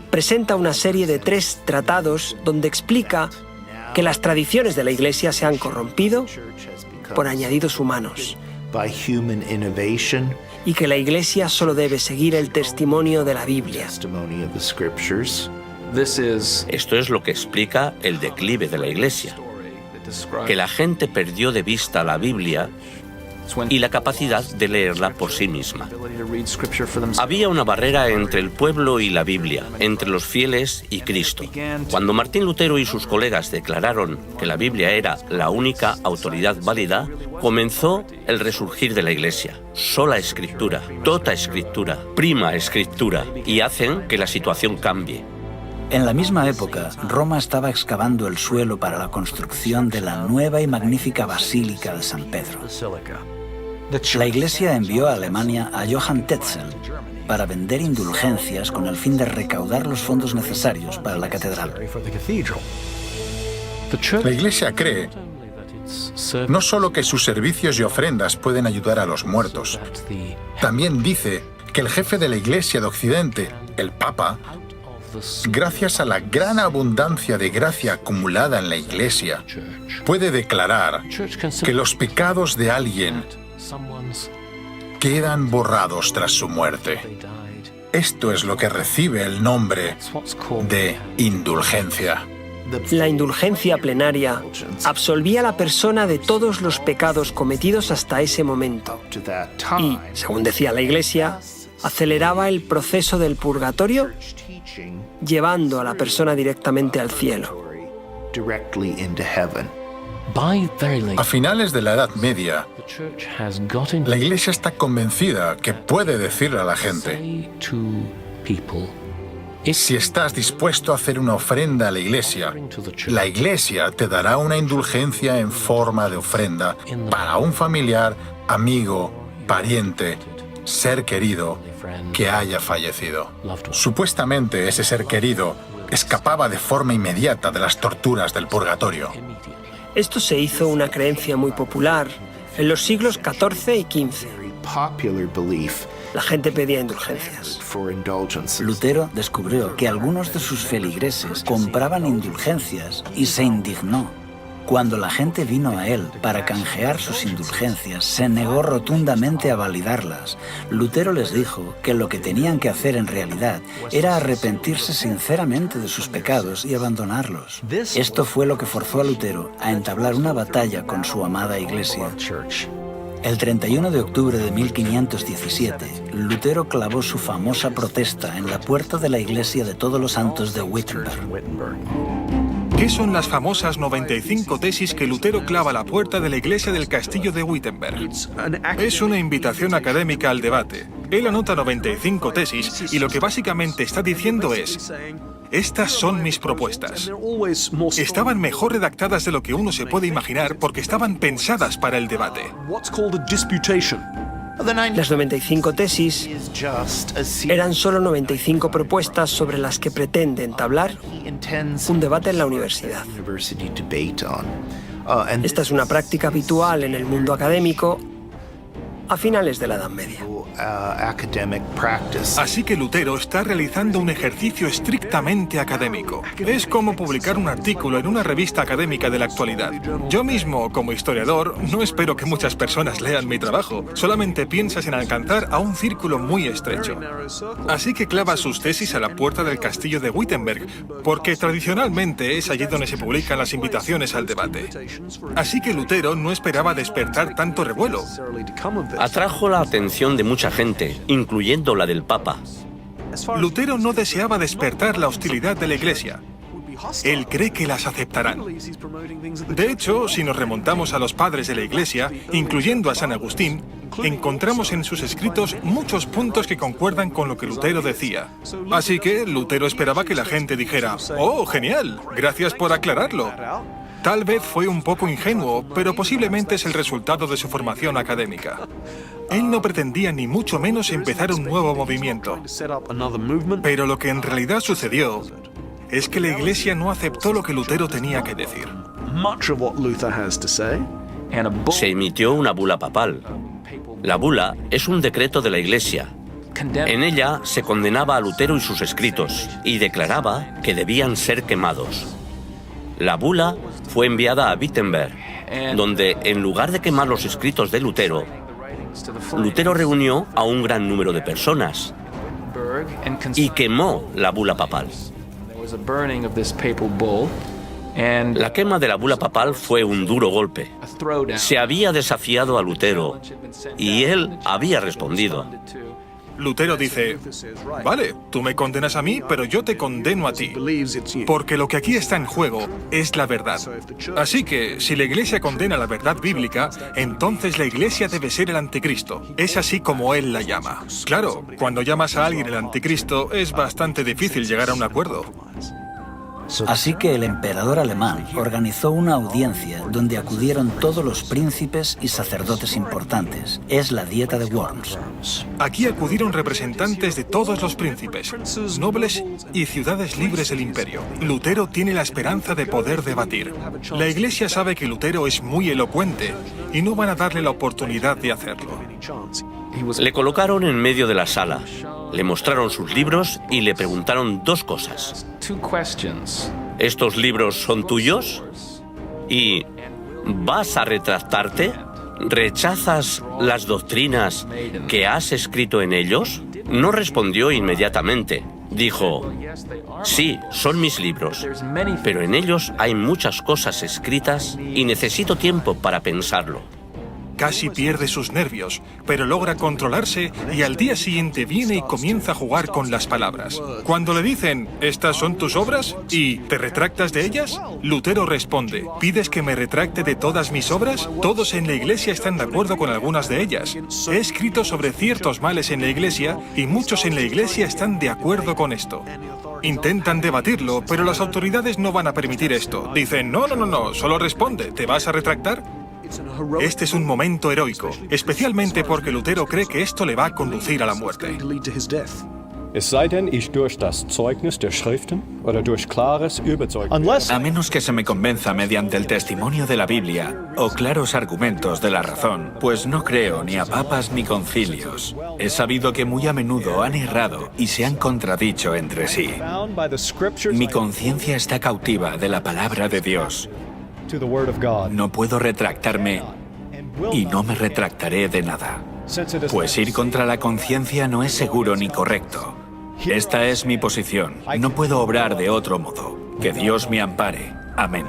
presenta una serie de 3 tratados donde explica que las tradiciones de la Iglesia se han corrompido por añadidos humanos y que la Iglesia solo debe seguir el testimonio de la Biblia. Esto es lo que explica el declive de la Iglesia, que la gente perdió de vista la Biblia y la capacidad de leerla por sí misma. Había una barrera entre el pueblo y la Biblia, entre los fieles y Cristo. Cuando Martín Lutero y sus colegas declararon que la Biblia era la única autoridad válida, comenzó el resurgir de la Iglesia. Sola escritura, tota escritura, prima escritura, y hacen que la situación cambie. En la misma época, Roma estaba excavando el suelo para la construcción de la nueva y magnífica Basílica de San Pedro. La Iglesia envió a Alemania a Johann Tetzel para vender indulgencias con el fin de recaudar los fondos necesarios para la catedral. La Iglesia cree no solo que sus servicios y ofrendas pueden ayudar a los muertos, también dice que el jefe de la Iglesia de Occidente, el Papa, gracias a la gran abundancia de gracia acumulada en la Iglesia, puede declarar que los pecados de alguien quedan borrados tras su muerte. Esto es lo que recibe el nombre de indulgencia. La indulgencia plenaria absolvía a la persona de todos los pecados cometidos hasta ese momento y, según decía la Iglesia, aceleraba el proceso del purgatorio, llevando a la persona directamente al cielo. A finales de la Edad Media, la Iglesia está convencida que puede decirle a la gente: si estás dispuesto a hacer una ofrenda a la Iglesia te dará una indulgencia en forma de ofrenda para un familiar, amigo, pariente, ser querido que haya fallecido. Supuestamente ese ser querido escapaba de forma inmediata de las torturas del purgatorio. Esto se hizo una creencia muy popular en los siglos XIV y XV. La gente pedía indulgencias. Lutero descubrió que algunos de sus feligreses compraban indulgencias y se indignó. Cuando la gente vino a él para canjear sus indulgencias, se negó rotundamente a validarlas. Lutero les dijo que lo que tenían que hacer en realidad era arrepentirse sinceramente de sus pecados y abandonarlos. Esto fue lo que forzó a Lutero a entablar una batalla con su amada Iglesia. El 31 de octubre de 1517, Lutero clavó su famosa protesta en la puerta de la iglesia de Todos los Santos de Wittenberg. ¿Qué son las famosas 95 tesis que Lutero clava a la puerta de la iglesia del castillo de Wittenberg? Es una invitación académica al debate. Él anota 95 tesis y lo que básicamente está diciendo es: estas son mis propuestas. Estaban mejor redactadas de lo que uno se puede imaginar porque estaban pensadas para el debate. Las 95 tesis eran solo 95 propuestas sobre las que pretende entablar un debate en la universidad. Esta es una práctica habitual en el mundo académico a finales de la Edad Media. Así que Lutero está realizando un ejercicio estrictamente académico. Es como publicar un artículo en una revista académica de la actualidad. Yo mismo, como historiador, no espero que muchas personas lean mi trabajo. Solamente piensas en alcanzar a un círculo muy estrecho. Así que clava sus tesis a la puerta del castillo de Wittenberg, porque tradicionalmente es allí donde se publican las invitaciones al debate. Así que Lutero no esperaba despertar tanto revuelo. Atrajo la atención de mucha gente, incluyendo la del Papa. Lutero no deseaba despertar la hostilidad de la Iglesia. Él cree que las aceptarán. De hecho, si nos remontamos a los padres de la Iglesia, incluyendo a San Agustín, encontramos en sus escritos muchos puntos que concuerdan con lo que Lutero decía. Así que Lutero esperaba que la gente dijera: «Oh, genial, gracias por aclararlo». Tal vez fue un poco ingenuo, pero posiblemente es el resultado de su formación académica. Él no pretendía ni mucho menos empezar un nuevo movimiento. Pero lo que en realidad sucedió es que la Iglesia no aceptó lo que Lutero tenía que decir. Se emitió una bula papal. La bula es un decreto de la Iglesia. En ella se condenaba a Lutero y sus escritos y declaraba que debían ser quemados. La bula fue enviada a Wittenberg, donde, en lugar de quemar los escritos de Lutero, Lutero reunió a un gran número de personas y quemó la bula papal. La quema de la bula papal fue un duro golpe. Se había desafiado a Lutero y él había respondido. Lutero dice: «Vale, tú me condenas a mí, pero yo te condeno a ti, porque lo que aquí está en juego es la verdad. Así que, si la Iglesia condena la verdad bíblica, entonces la Iglesia debe ser el anticristo. Es así como él la llama». Claro, cuando llamas a alguien el anticristo, es bastante difícil llegar a un acuerdo. Así que el emperador alemán organizó una audiencia donde acudieron todos los príncipes y sacerdotes importantes. Es la Dieta de Worms. Aquí acudieron representantes de todos los príncipes, nobles y ciudades libres del imperio. Lutero tiene la esperanza de poder debatir. La Iglesia sabe que Lutero es muy elocuente y no van a darle la oportunidad de hacerlo. Le colocaron en medio de la sala, le mostraron sus libros y le preguntaron dos cosas. ¿Estos libros son tuyos? ¿Y vas a retractarte? ¿Rechazas las doctrinas que has escrito en ellos? No respondió inmediatamente. Dijo: sí, son mis libros, pero en ellos hay muchas cosas escritas y necesito tiempo para pensarlo. Casi pierde sus nervios, pero logra controlarse y al día siguiente viene y comienza a jugar con las palabras. Cuando le dicen: ¿estas son tus obras? ¿Y te retractas de ellas? Lutero responde: ¿pides que me retracte de todas mis obras? Todos en la Iglesia están de acuerdo con algunas de ellas. He escrito sobre ciertos males en la Iglesia y muchos en la Iglesia están de acuerdo con esto. Intentan debatirlo, pero las autoridades no van a permitir esto. Dicen: no, solo responde, ¿te vas a retractar? Este es un momento heroico, especialmente porque Lutero cree que esto le va a conducir a la muerte. A menos que se me convenza mediante el testimonio de la Biblia o claros argumentos de la razón, pues no creo ni a papas ni concilios. He sabido que muy a menudo han errado y se han contradicho entre sí. Mi conciencia está cautiva de la palabra de Dios. No puedo retractarme y no me retractaré de nada. Pues ir contra la conciencia no es seguro ni correcto. Esta es mi posición. No puedo obrar de otro modo. Que Dios me ampare. Amén.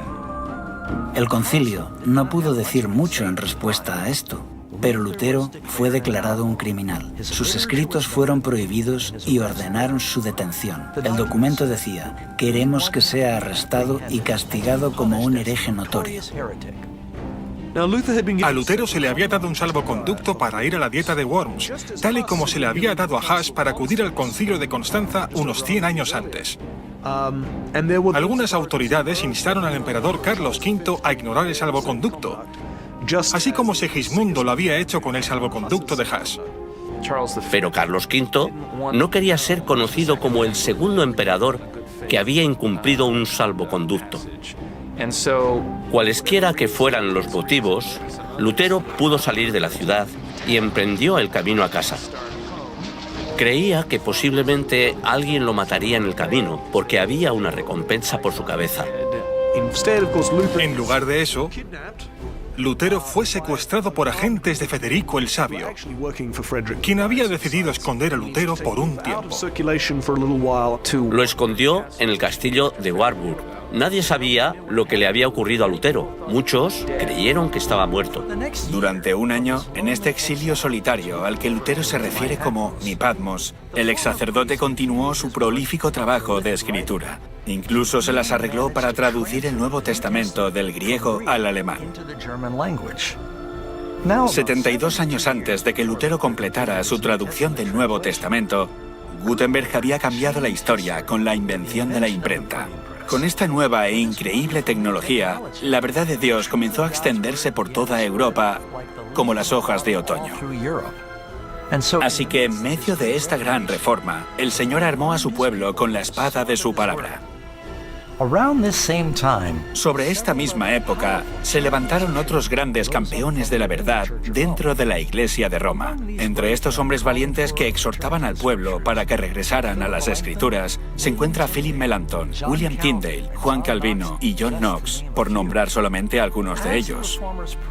El concilio no pudo decir mucho en respuesta a esto, pero Lutero fue declarado un criminal. Sus escritos fueron prohibidos y ordenaron su detención. El documento decía: queremos que sea arrestado y castigado como un hereje notorio. A Lutero se le había dado un salvoconducto para ir a la dieta de Worms, tal y como se le había dado a Huss para acudir al concilio de Constanza unos 100 años antes. Algunas autoridades instaron al emperador Carlos V a ignorar el salvoconducto, así como Segismundo lo había hecho con el salvoconducto de Huss. Pero Carlos V no quería ser conocido como el segundo emperador que había incumplido un salvoconducto. Cualesquiera que fueran los motivos, Lutero pudo salir de la ciudad y emprendió el camino a casa. Creía que posiblemente alguien lo mataría en el camino porque había una recompensa por su cabeza. En lugar de eso, Lutero fue secuestrado por agentes de Federico el Sabio, quien había decidido esconder a Lutero por un tiempo. Lo escondió en el castillo de Warburg. Nadie sabía lo que le había ocurrido a Lutero. Muchos creyeron que estaba muerto. Durante un año, en este exilio solitario al que Lutero se refiere como mi Patmos, el ex sacerdote continuó su prolífico trabajo de escritura. Incluso se las arregló para traducir el Nuevo Testamento del griego al alemán. 72 años antes de que Lutero completara su traducción del Nuevo Testamento, Gutenberg había cambiado la historia con la invención de la imprenta. Con esta nueva e increíble tecnología, la verdad de Dios comenzó a extenderse por toda Europa como las hojas de otoño. Así que en medio de esta gran reforma, el Señor armó a su pueblo con la espada de su palabra. Sobre esta misma época, se levantaron otros grandes campeones de la verdad dentro de la Iglesia de Roma. Entre estos hombres valientes que exhortaban al pueblo para que regresaran a las Escrituras, se encuentra Philip Melanchthon, William Tyndale, Juan Calvino y John Knox, por nombrar solamente algunos de ellos.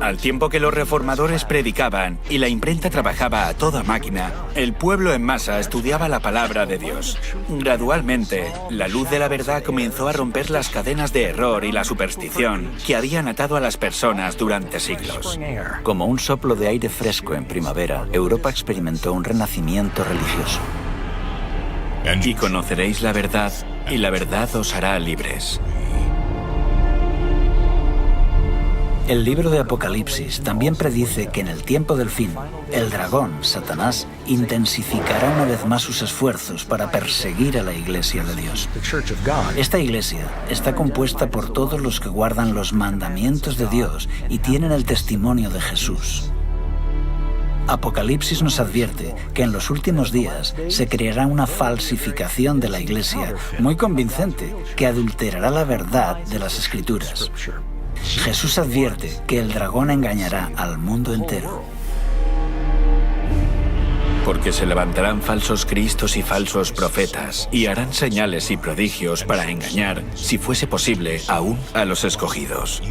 Al tiempo que los reformadores predicaban y la imprenta trabajaba a toda máquina, el pueblo en masa estudiaba la palabra de Dios. Gradualmente, la luz de la verdad comenzó a romper las cadenas de error y la superstición que habían atado a las personas durante siglos. Como un soplo de aire fresco en primavera, Europa experimentó un renacimiento religioso. Y conoceréis la verdad, y la verdad os hará libres. El libro de Apocalipsis también predice que en el tiempo del fin, el dragón, Satanás, intensificará una vez más sus esfuerzos para perseguir a la Iglesia de Dios. Esta Iglesia está compuesta por todos los que guardan los mandamientos de Dios y tienen el testimonio de Jesús. Apocalipsis nos advierte que en los últimos días se creará una falsificación de la Iglesia muy convincente que adulterará la verdad de las Escrituras. Jesús advierte que el dragón engañará al mundo entero. Porque se levantarán falsos cristos y falsos profetas, y harán señales y prodigios para engañar, si fuese posible, aún a los escogidos.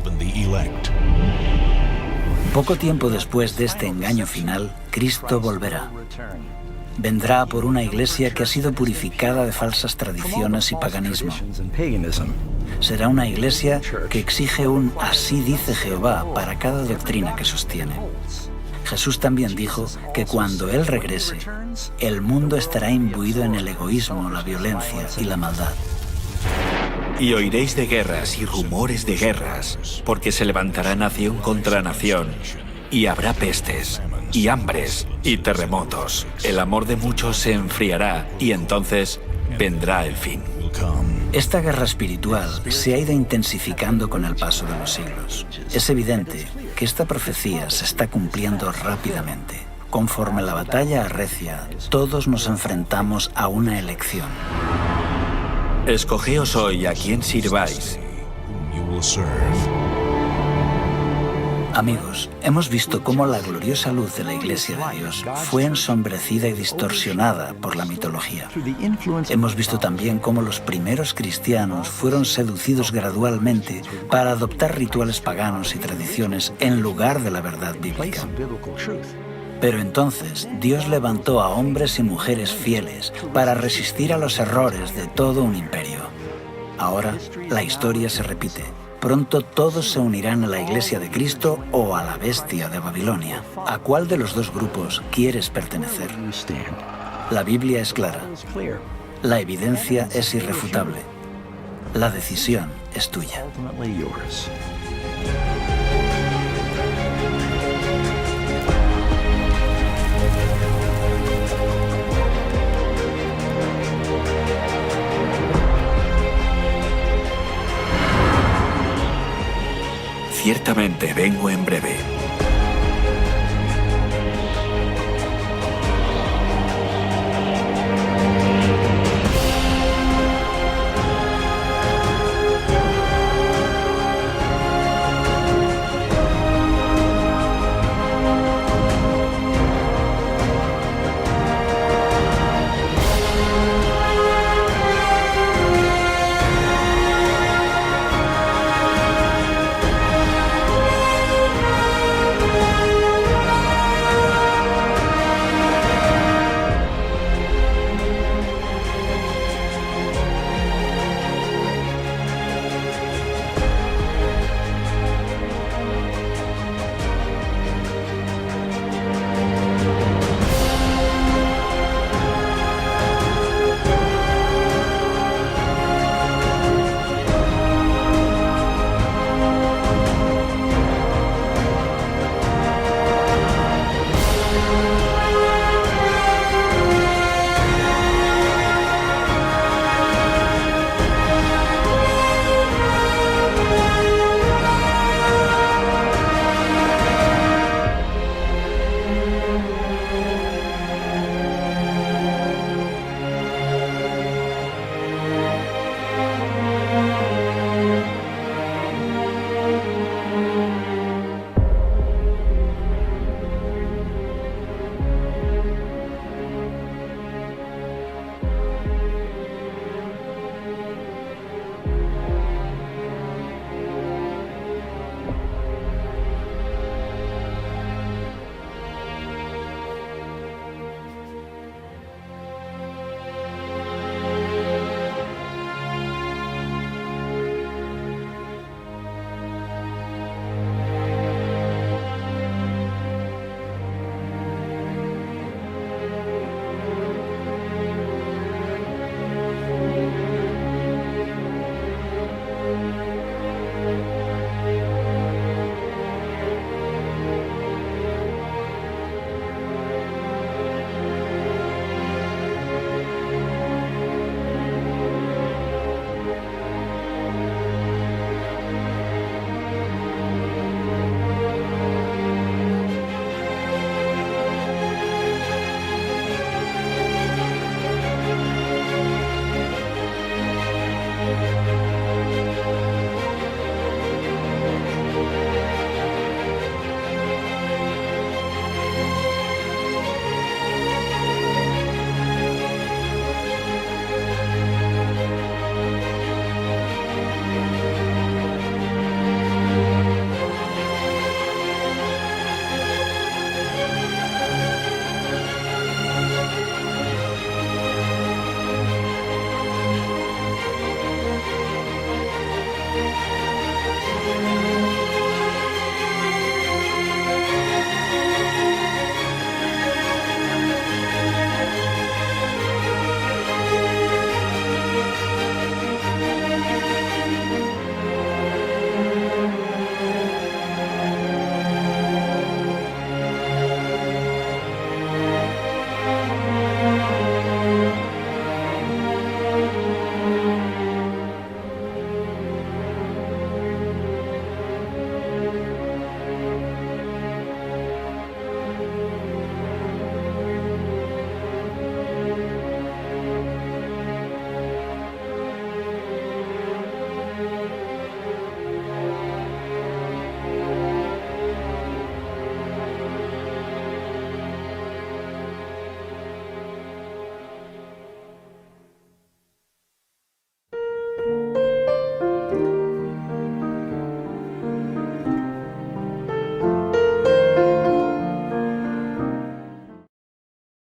Poco tiempo después de este engaño final, Cristo volverá. Vendrá por una iglesia que ha sido purificada de falsas tradiciones y paganismo. Será una iglesia que exige un "así dice Jehová" para cada doctrina que sostiene. Jesús también dijo que cuando Él regrese, el mundo estará imbuido en el egoísmo, la violencia y la maldad. Y oiréis de guerras y rumores de guerras, porque se levantará nación contra nación, y habrá pestes, y hambres, y terremotos. El amor de muchos se enfriará, y entonces vendrá el fin. Esta guerra espiritual se ha ido intensificando con el paso de los siglos. Es evidente que esta profecía se está cumpliendo rápidamente. conforme la batalla arrecia, todos nos enfrentamos a una elección. Escogeos hoy a quién sirváis. Amigos, hemos visto cómo la gloriosa luz de la Iglesia de Dios fue ensombrecida y distorsionada por la mitología. Hemos visto también cómo los primeros cristianos fueron seducidos gradualmente para adoptar rituales paganos y tradiciones en lugar de la verdad bíblica. Pero entonces Dios levantó a hombres y mujeres fieles para resistir a los errores de todo un imperio. Ahora la historia se repite. Pronto todos se unirán a la Iglesia de Cristo o a la bestia de Babilonia. ¿A cuál de los dos grupos quieres pertenecer? La Biblia es clara. La evidencia es irrefutable. La decisión es tuya. Ciertamente vengo en breve.